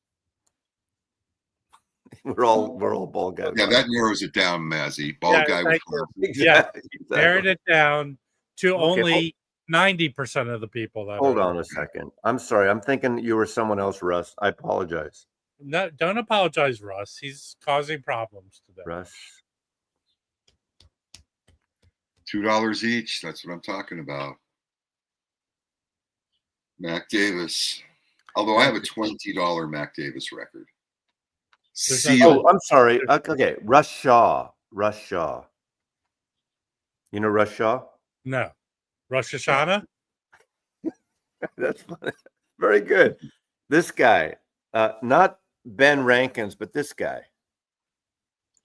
We're all bald guys. Yeah, that narrows it down, Mazzy. Bald guy with exactly. Narrowed it down to only 90% of the people that. Hold on a second. I'm sorry. I'm thinking you were someone else, Russ. I apologize. No, don't apologize, Russ. He's causing problems today. Russ. $2 each. That's what I'm talking about. Mac Davis. Although I have a $20 Mac Davis record. Oh, I'm sorry. Okay, Russ Shaw. Russ Shaw. You know Russ Shaw? No. Rosh Hashanah? That's funny. Very good. This guy, not Ben Rankins, but this guy.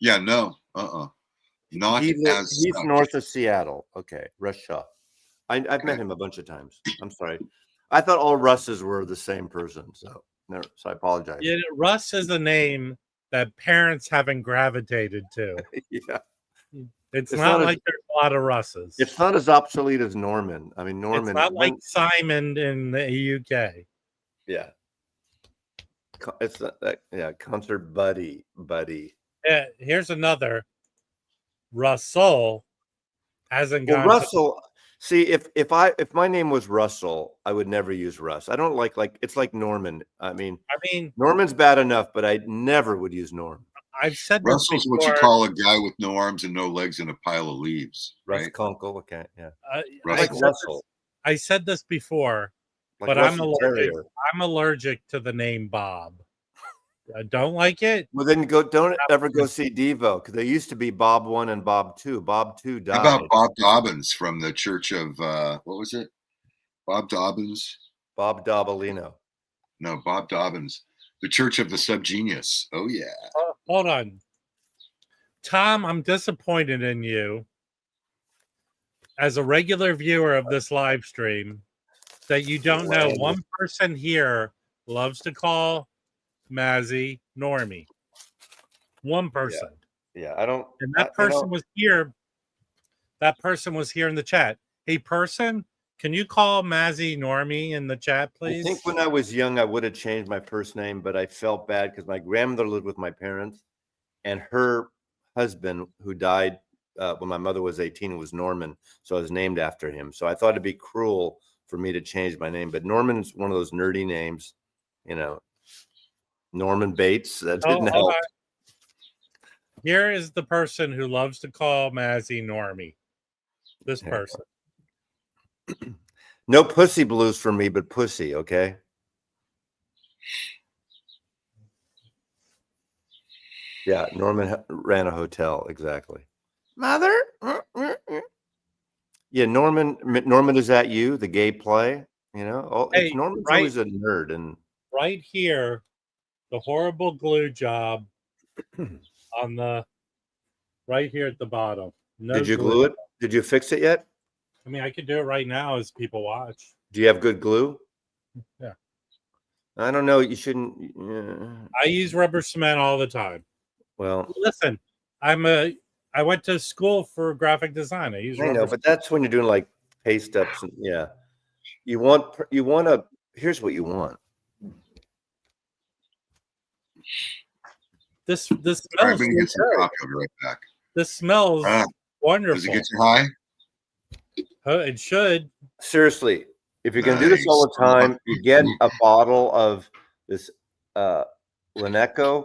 Yeah, no. Not he's north of Seattle. Okay, Russ Shaw. I've met him a bunch of times. I'm sorry. I thought all Russes were the same person, so I apologize. Yeah, Russ is a name that parents haven't gravitated to. Yeah. It's not like there's a lot of Russes. It's not as obsolete as Norman. I mean, Norman. It's not like Simon in the UK. Yeah. It's not that. Yeah, concert buddy. Yeah, here's another. Russell hasn't gone. Russell. See, if my name was Russell, I would never use Russ. I don't like it's like Norman. I mean, Norman's bad enough, but I never would use Norm. I've said Russell's what you call a guy with no arms and no legs and a pile of leaves. Russ right? Kunkel, okay, yeah. I said this before, but I'm allergic to the name Bob. I don't like it. Well, then don't ever go see Devo, because there used to be Bob 1 and Bob 2. Bob 2 died. How about Bob Dobbins from the Church of what was it? Bob Dobbins? Bob Dobalino. No, Bob Dobbins. The Church of the Subgenius. Oh yeah. Hold on. Tom, I'm disappointed in you as a regular viewer of this live stream that you don't know one person here loves to call Mazzy Normie. One person. Yeah, I don't. And that person was here. That person was here in the chat. Hey, person, can you call Mazzy Normie in the chat, please? I think when I was young, I would have changed my first name, but I felt bad because my grandmother lived with my parents, and her husband, who died when my mother was 18, was Norman, so I was named after him. So I thought it'd be cruel for me to change my name, but Norman's one of those nerdy names, you know. Norman Bates. That didn't help. Here is the person who loves to call Mazzy Normie. This person. No pussy blues for me, but pussy, okay? Yeah, Norman ran a hotel, exactly. Mother? Yeah, Norman, is that you? The gay play? You know? Hey, Norman's always a nerd. And right here, the horrible glue job on the right here at the bottom. No Did you glue it? Did you fix it yet? I mean, I could do it right now as people watch. Do you have good glue? Yeah. I don't know. You shouldn't. I use rubber cement all the time. Well, listen, I went to school for graphic design. I know, but that's when you're doing like paste ups. And, yeah. You want to. Here's what you want. This smells. I'm going to get some coffee. I'll be right back. This smells wonderful. Does it get you high? It should. Seriously, if you're going to do this all the time, you get a bottle of this Lineco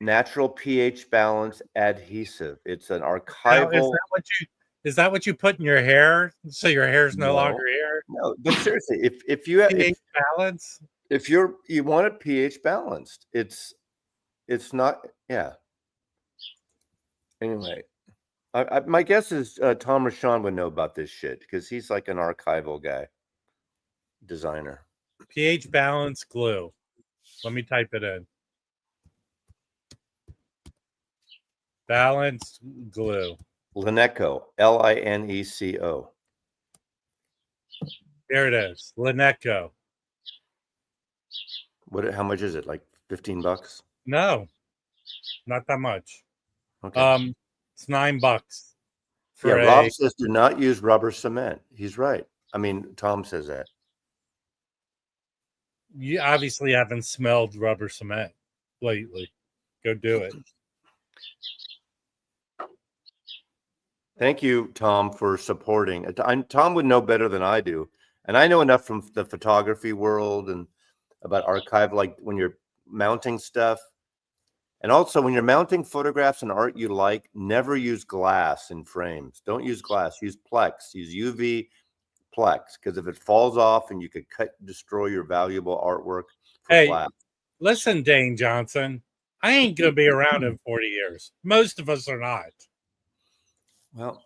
natural pH balance adhesive. It's an archival. Now, is that what you put in your hair so your hair is no longer hair? No, but seriously, if you have pH balance, if you want it pH balanced, it's not. Yeah. Anyway, my guess is Tom Rashawn would know about this shit because he's like an archival guy, designer. pH balance glue. Let me type it in. Balanced glue. Lineco, Lineco. There it is. Lineco. How much is it? Like $15? No, not that much. Okay. It's $9 Yeah, for Rob says do not use rubber cement. He's right. I mean, Tom says that. You obviously haven't smelled rubber cement lately. Go do it. Thank you, Tom, for supporting. Tom would know better than I do. And I know enough from the photography world and about archive, like when you're mounting stuff. And also when you're mounting photographs and art you like, never use glass in frames. Don't use glass. Use Plex. Use UV Plex. Because if it falls off and you could destroy your valuable artwork for glass. Listen, Dane Johnson, I ain't going to be around in 40 years. Most of us are not. Well,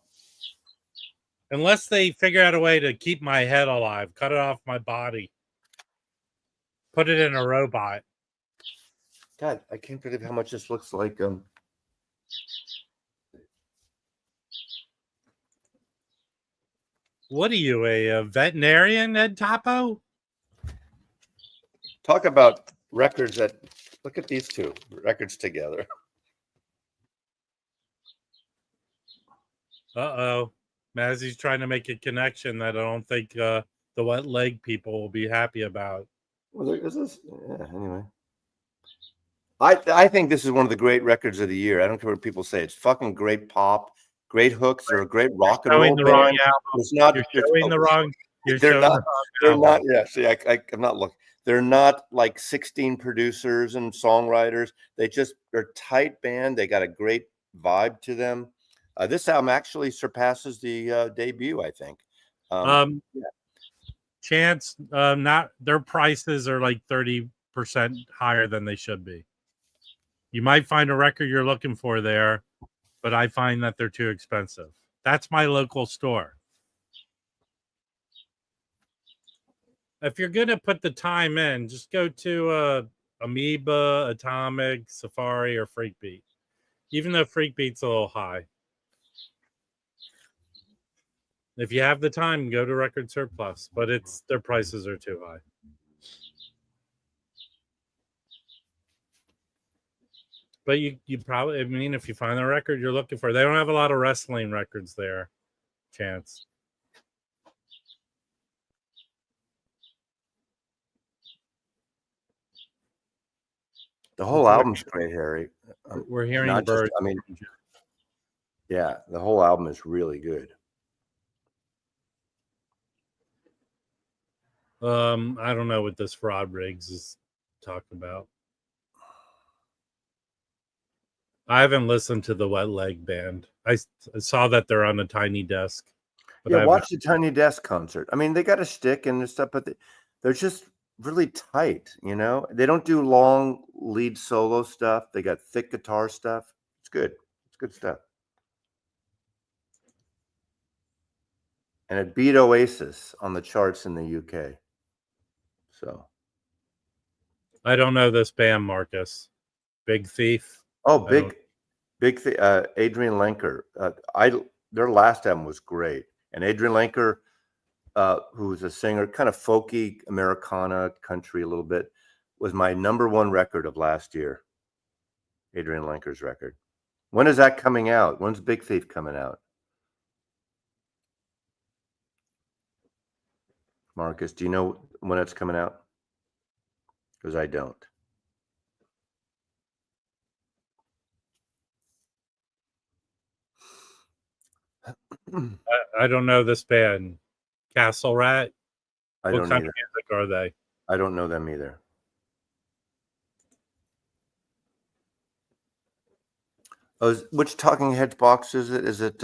unless they figure out a way to keep my head alive, cut it off my body, put it in a robot. God, I can't believe how much this looks like. What are you, a veterinarian, Ed Topo? Talk about records that, look at these two records together. Uh-oh. Mazzy's trying to make a connection that I don't think the wet leg people will be happy about. Well, anyway. I think this is one of the great records of the year. I don't care what people say. It's fucking great pop, great hooks. They're a great rock and roll band. It's not. You're showing the wrong. They're not. They're not. Yeah. See, I'm not looking. They're not like 16 producers and songwriters. They're tight band. They got a great vibe to them. This album actually surpasses the debut, I think. Yeah. Chance, not their prices are like 30% higher than they should be. You might find a record you're looking for there, but I find that they're too expensive. That's my local store. If you're going to put the time in, just go to Amoeba, Atomic, Safari, or Freakbeat. Even though Freakbeat's a little high. If you have the time, go to Record Surplus, but their prices are too high. But you probably, I mean, if you find the record you're looking for, they don't have a lot of wrestling records there, Chance. The whole album's great, Harry. We're hearing birds. Yeah, the whole album is really good. I don't know what this Rod Riggs is talking about. I haven't listened to the Wet Leg Band. I saw that they're on a Tiny Desk. Yeah, watch the Tiny Desk concert. I mean, they got a shtick and stuff, but they're just really tight, you know? They don't do long lead solo stuff. They got thick guitar stuff. It's good. It's good stuff. And it beat Oasis on the charts in the UK. So I don't know this band, Marcus. Big Thief. Oh, Big Adrian Lenker. Their last album was great. And Adrian Lenker, who's a singer, kind of folky Americana country a little bit, was my #1 record of last year. Adrian Lenker's record. When is that coming out? When's Big Thief coming out? Marcus, do you know when it's coming out? Because I don't. I don't know this band. Castle Rat. What kind of music are they? I don't know them either. Oh, which Talking Heads box is it? Is it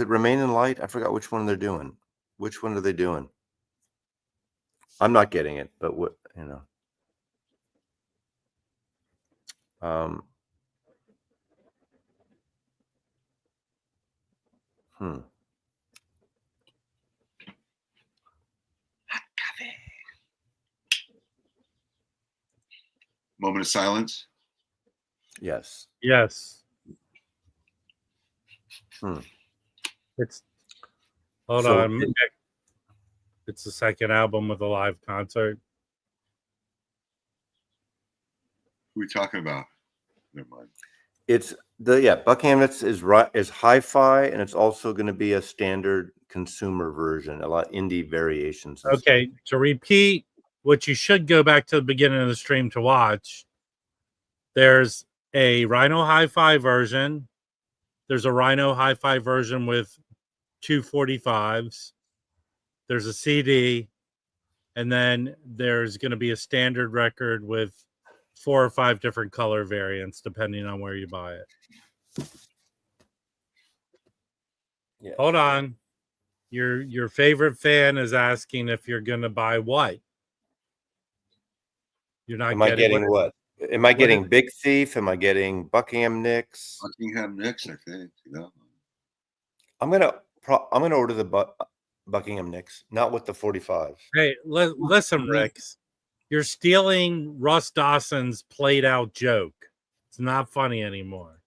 Remain in Light? I forgot which one they're doing. Which one are they doing? I'm not getting it, but what, you know. Moment of silence. Yes. Yes. Hmm. It's hold So on. It's the second album with a live concert. Who are we talking about? Never mind. it's Buckingham is hi-fi, and it's also going to be a standard consumer version, a lot of indie variations. And Okay, stuff. to repeat what you should go back to the beginning of the stream to watch. There's a Rhino hi-fi version. There's a Rhino hi-fi version with 245s. There's a CD, and then there's going to be a standard record with 4 or 5 different color variants depending on where you buy it. Yeah. Hold on. Your favorite fan is asking if you're going to buy what? You're not Am I getting what? Am I getting Big Thief? Am I getting Buckingham Nicks? Buckingham Nicks, I think. Yeah. I'm gonna order the Buckingham Nicks, not with the 45s. Hey, listen, Ricks. You're stealing Russ Dawson's played out joke. It's not funny anymore.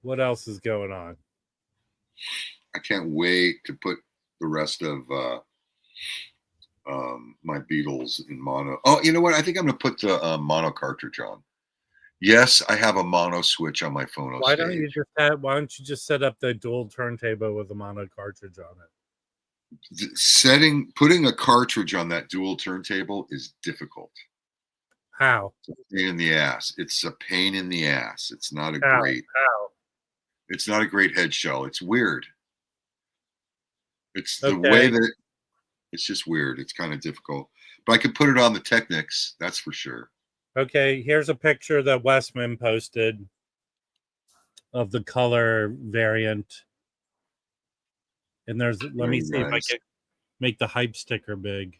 What else is going on? I can't wait to put the rest of my Beatles in mono. Oh, you know what? I think I'm going to put the mono cartridge on. Yes, I have a mono switch on my phone. Why don't you just set up the dual turntable with a mono cartridge on it? Putting a cartridge on that dual turntable is difficult. How? It's a pain in the ass. It's a pain in the ass. It's not a How? great. How? It's not a great head shell. It's weird. It's the Okay. way that it's just weird. It's kind of difficult. But I could put it on the Technics, that's for sure. Okay, here's a picture that Westman posted of the color variant. And let me see if I can make the hype sticker big.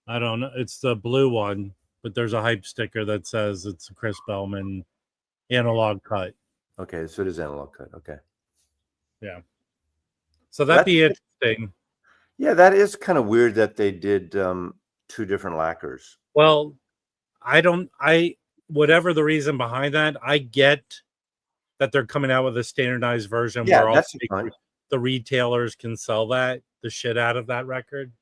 I don't know. It's the blue one, but there's a hype sticker that says it's a Chris Bellman analog cut. Okay, so it is analog cut. Okay. Yeah. So that'd be interesting. Yeah, that is kind of weird that they did 2 different lacquers. Well, whatever the reason behind that, I get that they're coming out with a standardized version where all the retailers can sell the shit out of that record.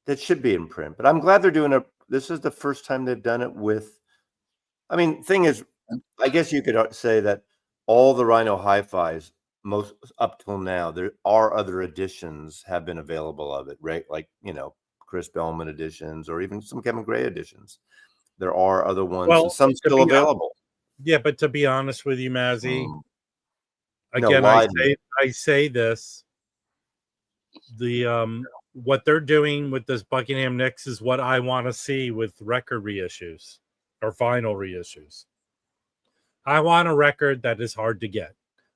That should be in print, but I'm glad they're doing this is the first time they've done it with, I mean, thing is, I guess you could say that all the Rhino hi-fis, most up till now, there are other editions have been available of it, right? Like, Chris Bellman editions or even some Kevin Gray editions. There are other ones, and some still available. Yeah, but to be honest with you, Mazzy, again, no, I say this, what they're doing with this Buckingham Nicks is what I want to see with record reissues or vinyl reissues. I want a record that is hard to get.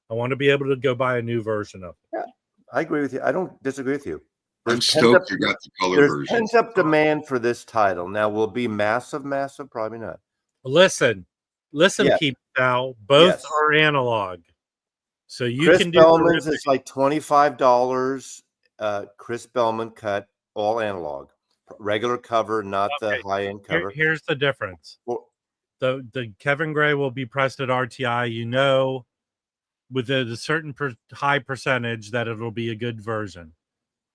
I want to be able to go buy a new version of it. Yeah, I agree with you. I don't disagree with you. I'm stoked you got the color version. There's pent-up demand for this title. Now, will it be massive? Probably not. Listen, people. Now both are analog, so you Chris can do. Bellman's is like $25. Chris Bellman cut, all analog, regular cover, not the high-end cover. Here's the difference. The Kevin Gray will be pressed at RTI. With a certain high percentage that it'll be a good version.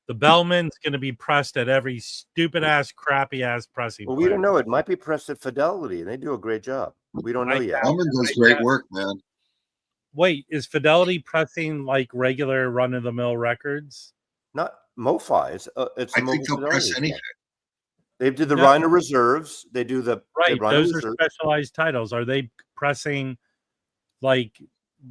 The Bellman's going to be pressed at every stupid ass, crappy ass pressing. Well, we don't know. It might be pressed at Fidelity, and they do a great job. We don't know yet. Bellman does great work, man. Wait, is Fidelity pressing like regular run-of-the-mill records? Not MoFi. It's I think they'll press anything. They do the Rhino Reserves. They do the those are specialized titles. Are they pressing like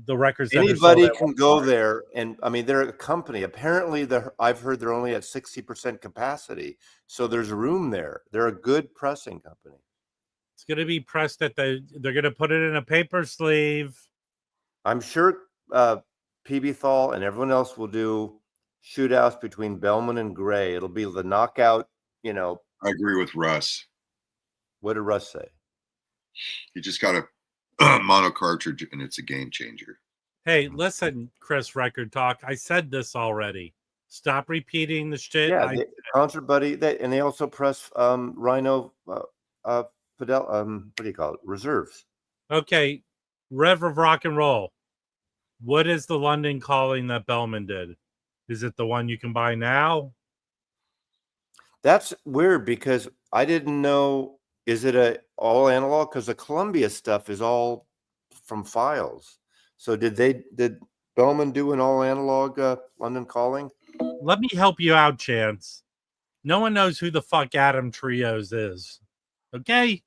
the records? Anybody can go there, and I mean, they're a company. Apparently, I've heard they're only at 60% capacity, so there's room there. They're a good pressing company. It's going to be pressed they're going to put it in a paper sleeve. I'm sure PB Thal and everyone else will do shootouts between Bellman and Gray. It'll be the knockout. I agree with Russ. What did Russ say? You just got a mono cartridge, and it's a game changer. Hey, listen, Chris, Record Talk. I said this already. Stop repeating the shit. Yeah, Concert Buddy. And they also press Rhino Fidel. What do you call it? Reserves. Okay, Rev of Rock and Roll. What is the London Calling that Bellman did? Is it the one you can buy now? That's weird because I didn't know. Is it a all analog? Because the Columbia stuff is all from files. So did Bellman do an all analog London Calling? Let me help you out, Chance. No one knows who the fuck Adam Trios is. Okay?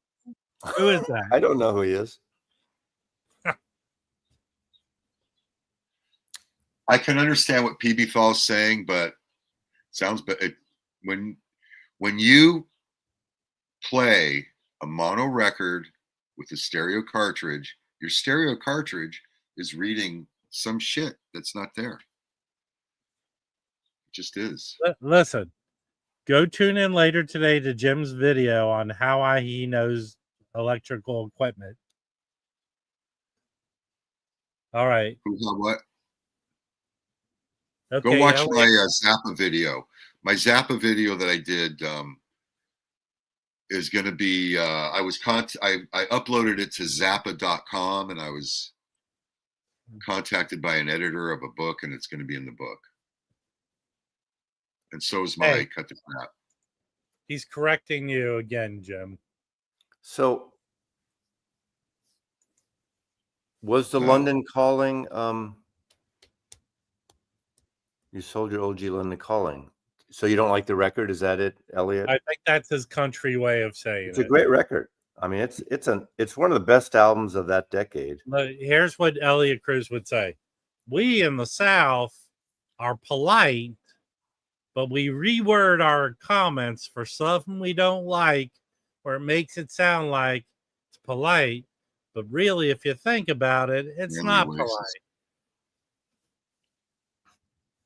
Who is that? I don't know who he is. I can understand what PB Thal is saying, but sounds but when you play a mono record with a stereo cartridge, your stereo cartridge is reading some shit that's not there. It just is. Listen, go tune in later today to Jim's video on how he knows electrical equipment. All right. What? Okay, go watch my Zappa video. My Zappa video that I did is going to be. I uploaded it to Zappa.com, and I was contacted by an editor of a book, and it's going to be in the book. And so is my Cut the Crap. He's correcting you again, Jim. So was the London Calling? You sold your OG London Calling. So you don't like the record? Is that it, Elliot? I think that's his country way of saying it's a great record. I mean, it's one of the best albums of that decade. But here's what Elliot Cruz would say: we in the South are polite, but we reword our comments for something we don't like, where it makes it sound like it's polite, but really, if you think about it, it's not polite.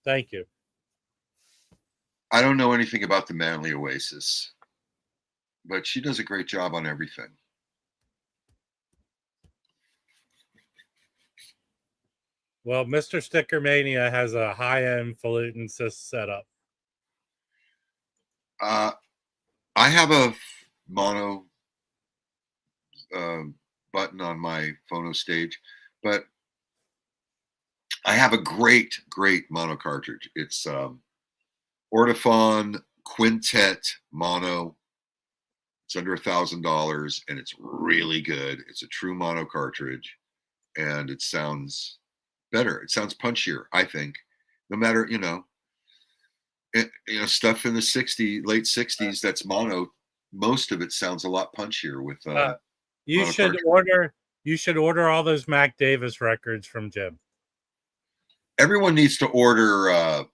Thank you. I don't know anything about the Manly Oasis, but she does a great job on everything. Well, Mr. Sticker Mania has a high-end falutin setup. I have a mono button on my phono stage, but I have a great mono cartridge. It's Ortophon Quintet Mono. It's under $1,000 and it's really good. It's a true mono cartridge and it sounds better. It sounds punchier, I think. No matter, stuff in the late 60s that's mono, most of it sounds a lot punchier with you should order all those Mac Davis records from Jim. Everyone needs to order a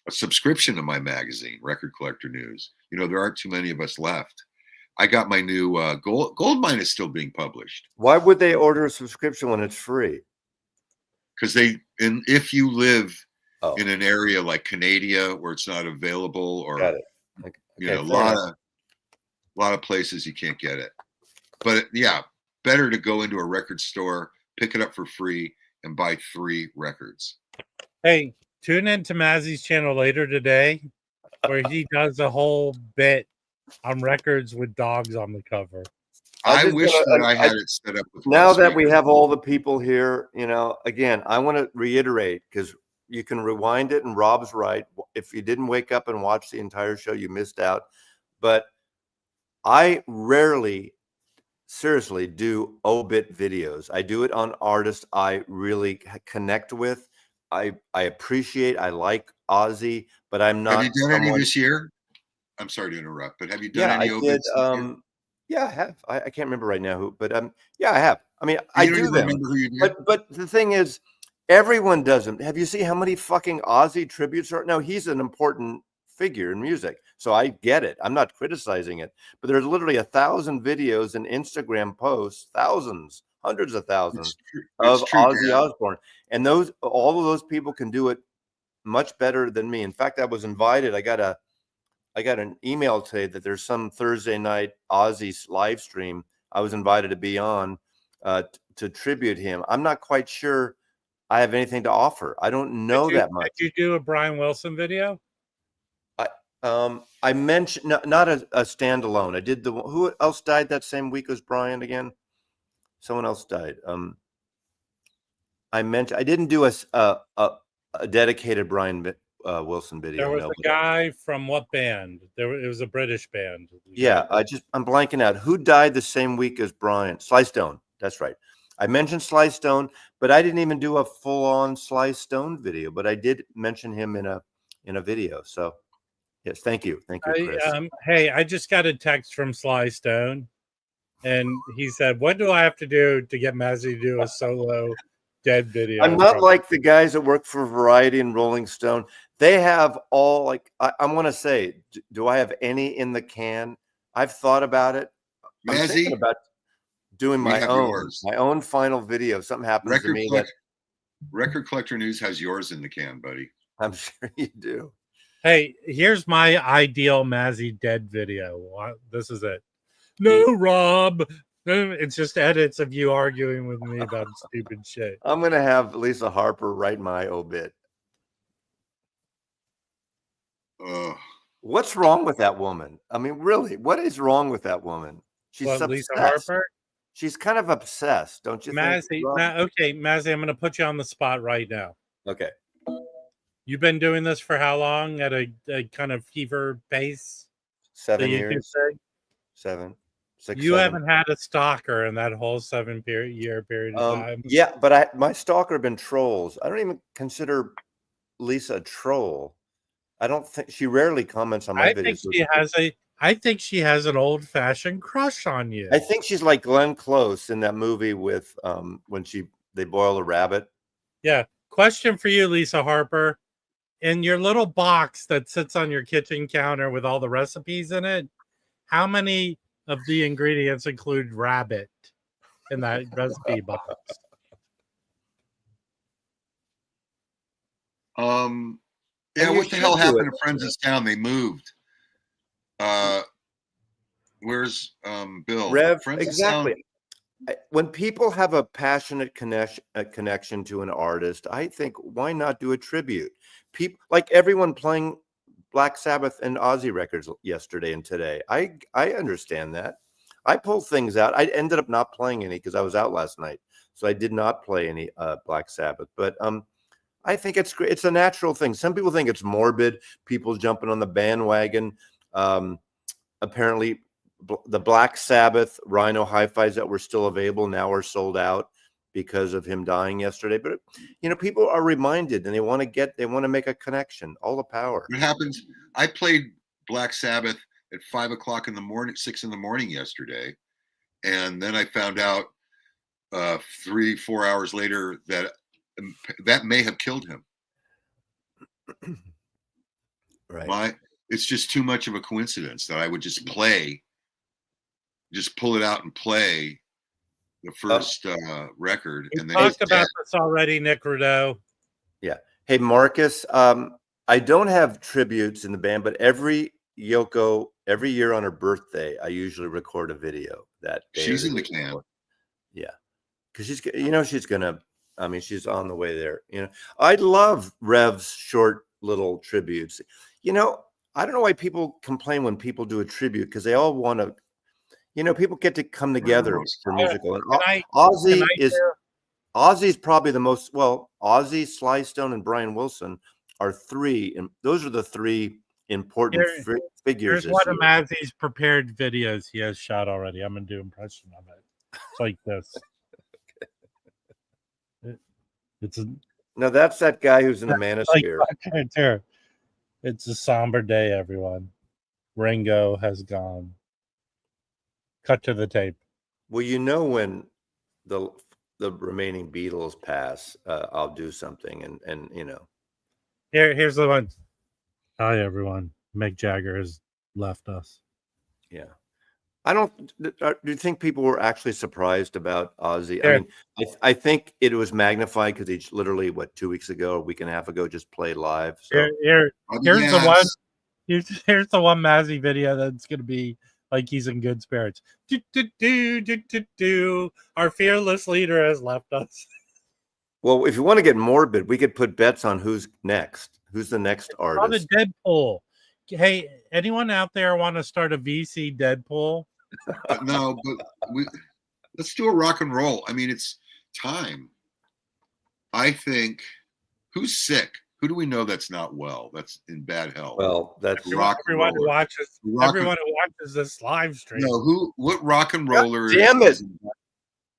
subscription to my magazine, Record Collector News. There aren't too many of us left. I got my new Goldmine is still being published. Why would they order a subscription when it's free? Because if you live in an area like Canada where it's not available, or a lot of places you can't get it. But better to go into a record store, pick it up for free, and buy 3 records. Hey, tune in to Mazzy's channel later today, where he does a whole bit on records with dogs on the cover. I wish that I had it set up. Now that we have all the people here, again, I want to reiterate, because you can rewind it, and Rob's right. If you didn't wake up and watch the entire show, you missed out. But I rarely, seriously, do obit videos. I do it on artists I really connect with. I appreciate, I like Ozzy, but I'm not. Have you done any this year? I'm sorry to interrupt, but have you done any obits this year? Yeah, I have. I can't remember right now who, but yeah, I have. I mean, I do them. But the thing is, everyone does them. Have you seen how many fucking Ozzy tributes are? No, he's an important figure in music, so I get it. I'm not criticizing it, but there's literally 1,000 videos and Instagram posts, thousands, hundreds of thousands of Ozzy Osbourne, and all of those people can do it much better than me. In fact, I was invited. I got an email today that there's some Thursday night Ozzy live stream I was invited to be on to tribute him. I'm not quite sure I have anything to offer. I don't know that much. Did you do a Brian Wilson video? I mentioned not a standalone. I did who else died that same week as Brian again? Someone else died. I didn't do a dedicated Brian Wilson video. There was a guy from what band? It was a British band. Yeah, I'm blanking out. Who died the same week as Brian? Sly Stone. That's right. I mentioned Sly Stone, but I didn't even do a full-on Sly Stone video. But I did mention him in a video. So yes, thank you, Chris. Hey, I just got a text from Sly Stone, and he said, "What do I have to do to get Mazzy to do a solo Dead video?" I'm not like the guys that work for Variety and Rolling Stone. They have all like I'm going to say, do I have any in the can? I've thought about it. I'm thinking about doing my own final video. If something happens to me, Record Collector News has yours in the can, buddy. I'm sure you do. Hey, here's my ideal Mazzy Dead video. This is it. No, Rob. It's just edits of you arguing with me about stupid shit. I'm going to have Lisa Harper write my obit. What's wrong with that woman? I mean, really, what is wrong with that woman? She's Lisa Harper? She's kind of obsessed, don't you think? Okay, Mazzy, I'm going to put you on the spot right now. Okay. You've been doing this for how long at a kind of fever pace? 7 years. 6, you 7. haven't had a stalker in that whole 7-year period of time. Yeah, but my stalker have been trolls. I don't even consider Lisa a troll. I don't think she rarely comments on my videos. I think she has an old-fashioned crush on you. I think she's like Glenn Close in that movie with when they boil a rabbit. Yeah. Question for you, Lisa Harper. In your little box that sits on your kitchen counter with all the recipes in it, how many of the ingredients include rabbit in that recipe box? Yeah, what the hell happened to Friends of Sound? They moved. Where's Bill? Rev, Friends exactly. of Sound. When people have a passionate connection to an artist, I think why not do a tribute? People like everyone playing Black Sabbath and Ozzy records yesterday and today. I understand that. I pulled things out. I ended up not playing any because I was out last night, so I did not play any Black Sabbath. But I think it's great. It's a natural thing. Some people think it's morbid. People jumping on the bandwagon. Apparently, the Black Sabbath Rhino hi-fis that were still available now are sold out because of him dying yesterday. But people are reminded, and they want to make a connection. All the power. What happens? I played Black Sabbath at 5 o'clock in the morning, 6 in the morning yesterday, and then I found out 3-4 hours later that may have killed him. Right. It's just too much of a coincidence that I would just pull it out and play the first record. We and then talked about this already, Nick Rudeau. Yeah. Hey, Marcus, I don't have tributes in the band, but every year on her birthday, I usually record a video that day. She's in the can. Yeah. Because she's gonna, she's on the way there. I love Rev's short little tributes. I don't know why people complain when people do a tribute, because they all want to, people get to come together for musical. And Ozzy's probably the most, Ozzy, Sly Stone, and Brian Wilson are three, and those are the three important figures. Here's one of Mazzy's prepared videos he has shot already. I'm going to do an impression of it. It's like this. No, that's that guy who's in the manosphere. It's a somber day, everyone. Ringo has gone. Cut to the tape. Well, when the remaining Beatles pass, I'll do something, and Here's the one. Hi, everyone. Mick Jagger has left us. Yeah. Do you think people were actually surprised about Ozzy? Sure. I think it was magnified because he literally, 2 weeks ago, a week and a half ago, just played live. So. Here's the one. Here's the one Mazzy video that's going to be like he's in good spirits. Our fearless leader has left us. Well, if you want to get morbid, we could put bets on who's next. Who's the next On artist? a Deadpool. Hey, anyone out there want to start a VC Deadpool? No, but let's do a rock and roll. I mean, it's time. I think, who's sick? Who do we know that's not well? That's in bad health. Well, that's everyone who watches. Everyone who watches this live stream. No, what rock and roller? God damn it!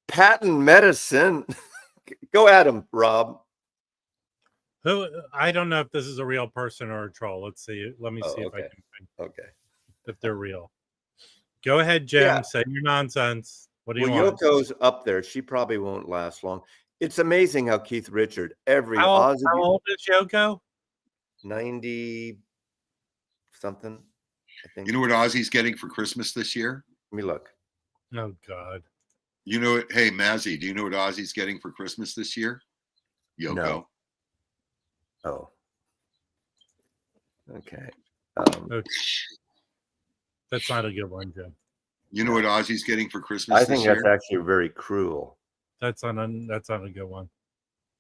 Patent medicine. Go at him, Rob. Who? I don't know if this is a real person or a troll. Let's see. Let me see if I can think if they're real. Go ahead, Jim. Yeah. Say your nonsense. What do you want? want? Yoko's up there. She probably won't last long. It's amazing how Keith Richard, how old is Yoko? 90 something, I think. You know what Ozzy's getting for Christmas this year? Let me look. Oh God. You know what? Hey, Mazzy, do you know what Ozzy's getting for Christmas this year? Yoko. No. Oh. Okay. Okay. That's not a good one, Jim. You know what Ozzy's getting for Christmas I think this that's year? actually very cruel. That's not a good one.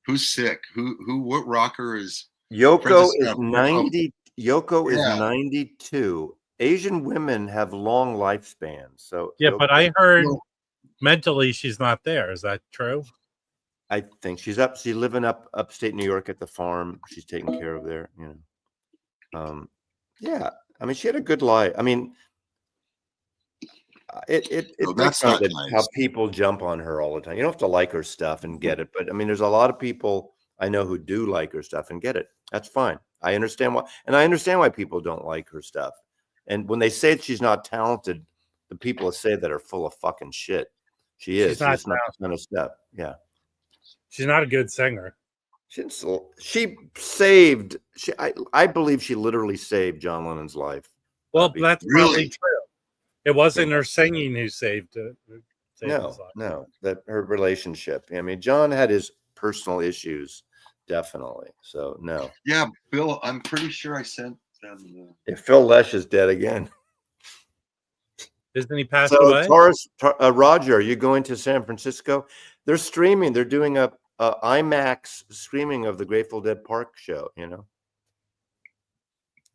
Who's sick? What rocker is? Yoko is 90. Yoko is 92. Asian women have long lifespans. So yeah, Yoko, but I heard mentally she's not there. Is that true? I think she's living upstate New York at the farm. She's taken care of there, you know. Yeah. I mean, she had a good life. I mean, it that's not nice. How people jump on her all the time. You don't have to like her stuff and get it, but I mean, there's a lot of people I know who do like her stuff and get it. That's fine. I understand why people don't like her stuff. And when they say she's not talented, the people that say that are full of fucking shit. She is. She's not kind of stuff. Yeah. She's not a good singer. She saved. I believe she literally saved John Lennon's life. Well, that's probably true. It wasn't her singing who saved it. No, that her relationship. I mean, John had his personal issues, definitely. So no. Yeah, Bill, I'm pretty sure I sent them. If Phil Lesh is dead again, isn't he passed away? Roger, are you going to San Francisco? They're streaming. They're doing a IMAX streaming of the Grateful Dead Park show. You know.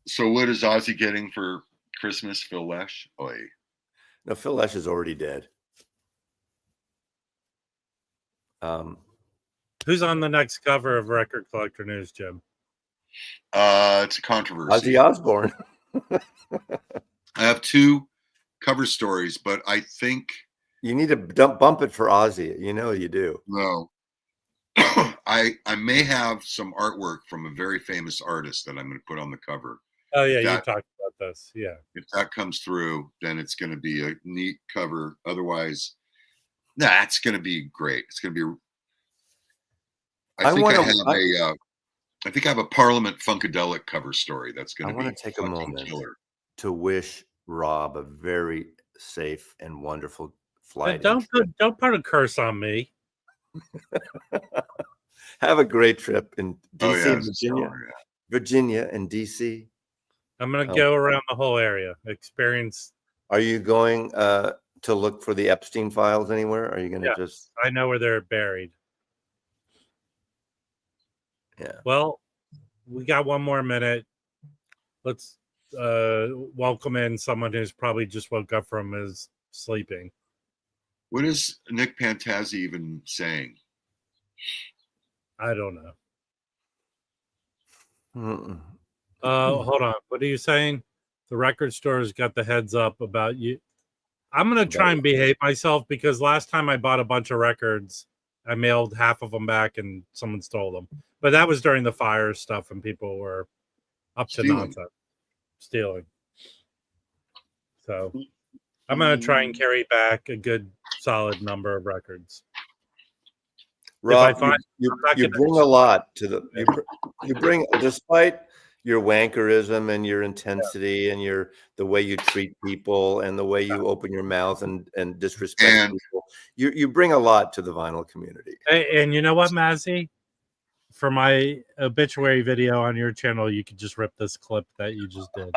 So what is Ozzy getting for Christmas? Phil Lesh? Oy. No, Phil Lesh is already dead. Who's on the next cover of Record Collector News, Jim? It's a controversy. Ozzy Osbourne. I have two cover stories, but I think you need to bump it for Ozzy. You know you do. No. I may have some artwork from a very famous artist that I'm going to put on the cover. Oh yeah, you talked about this. Yeah. If that comes through, then it's going to be a neat cover. Otherwise, it's going to be great. It's going to be. I think I have a Parliament Funkadelic cover story that's going to be. I want to take a moment to wish Rob a very safe and wonderful flight. Don't put a curse on me. Have a great trip in DC, Virginia. Virginia and DC. I'm going to go around the whole area. Experience. Are you going to look for the Epstein files anywhere? Are you going to just? I know where they're buried. Yeah. Well, we got one more minute. Let's welcome in someone who's probably just woke up from his sleeping. What is Nick Pantazzi even saying? I don't know. Hold on. What are you saying? The record store's got the heads up about you. I'm going to try and behave myself because last time I bought a bunch of records, I mailed half of them back and someone stole them. But that was during the fire stuff and people were up to nonsense. Stealing. So I'm going to try and carry back a good solid number of records. Rob, you bring a lot to the. You bring, despite your wankerism and your intensity and the way you treat people and the way you open your mouth and disrespect people. You bring a lot to the vinyl community. And you know what, Mazzy? For my obituary video on your channel, you could just rip this clip that you just did.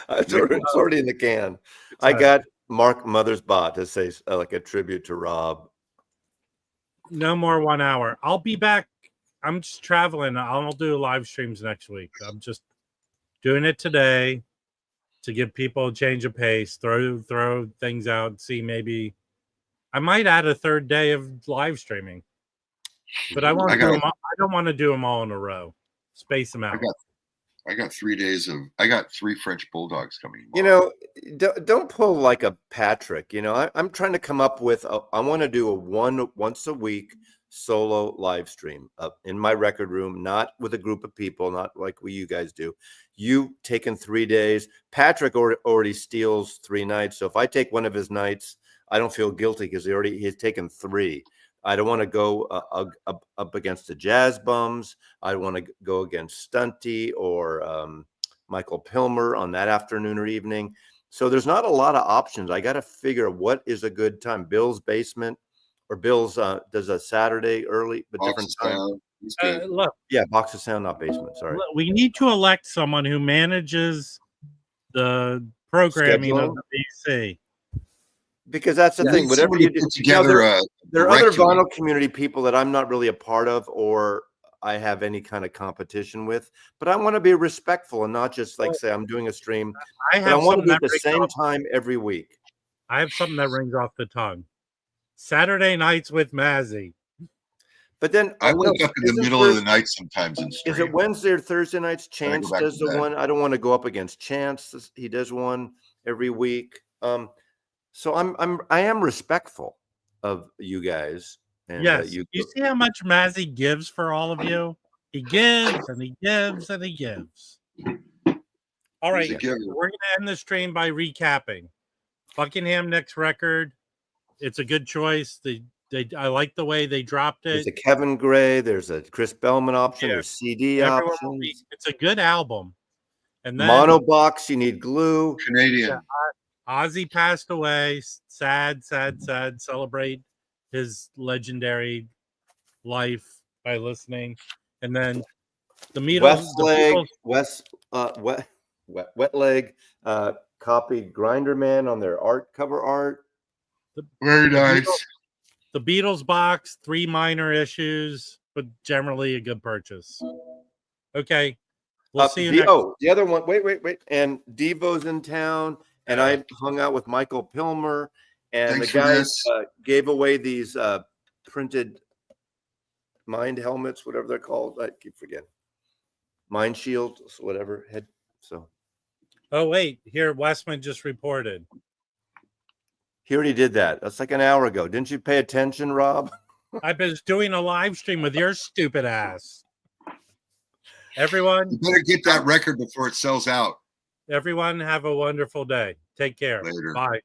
It's already in the can. I got Mark Mothersbaugh to say like a tribute to Rob. No more 1 hour. I'll be back. I'm just traveling. I'll do live streams next week. I'm just doing it today to give people a change of pace, throw things out, see maybe I might add a third day of live streaming. But I won't do them all, I don't want to do them all in a row. Space them out. I got 3 days of. I got 3 French bulldogs coming. You know, don't pull like a Patrick. You know, I'm trying to come up with. I want to do a once a week solo live stream in my record room, not with a group of people, not like what you guys do. You taking 3 days. Patrick already steals 3 nights. So if I take one of his nights, I don't feel guilty because he's taken 3. I don't want to go up against the Jazz Bums. I want to go against Stunty or Michael Pilmer on that afternoon or evening. So there's not a lot of options. I got to figure what is a good time. Bill's Basement or Bill's does a Saturday early, but different time. Look, yeah, Box of Sound, not Basement. Sorry. Look, we need to elect someone who manages the programming of the BC. Because that's the thing. Whatever you do together, there are other vinyl community people that I'm not really a part of or I have any kind of competition with, but I want to be respectful and not just like say I'm doing a stream. I want to do it at the same time every week. I have something that rings off the tongue. Saturday nights with Mazzy. But then I wake up in the middle of the night sometimes and stream. Is it Wednesday or Thursday nights? Chance does the one. I don't want to go up against Chance. He does one every week. So I am respectful of you guys. And, yes. You see how much Mazzy gives for all of you? He gives and he gives and he gives. All right. We're going to end the stream by recapping. Buckingham next record. It's a good choice. I like the way they dropped it. There's a Kevin Gray. There's a Chris Bellman option. There's CD options. It's a good album. And then mono box. You need glue. Canadian. Yeah, Ozzy passed away. Sad. Celebrate his legendary life by listening. And then the Beatles. Wet Leg copied Grinder Man on their cover art. Very nice. The Beatles box, 3 minor issues, but generally a good purchase. Okay. We'll see you next. Oh, the other one. Wait. And Devo's in town. And I hung out with Michael Pilmer, and the guys gave away these printed mind helmets, whatever they're called. I keep forgetting. Mind shields, whatever. Oh, wait. Here, Westman just reported. He already did that. That's like an hour ago. Didn't you pay attention, Rob? I've been doing a live stream with your stupid ass. Everyone. You better get that record before it sells out. Everyone have a wonderful day. Take care. Later. Bye.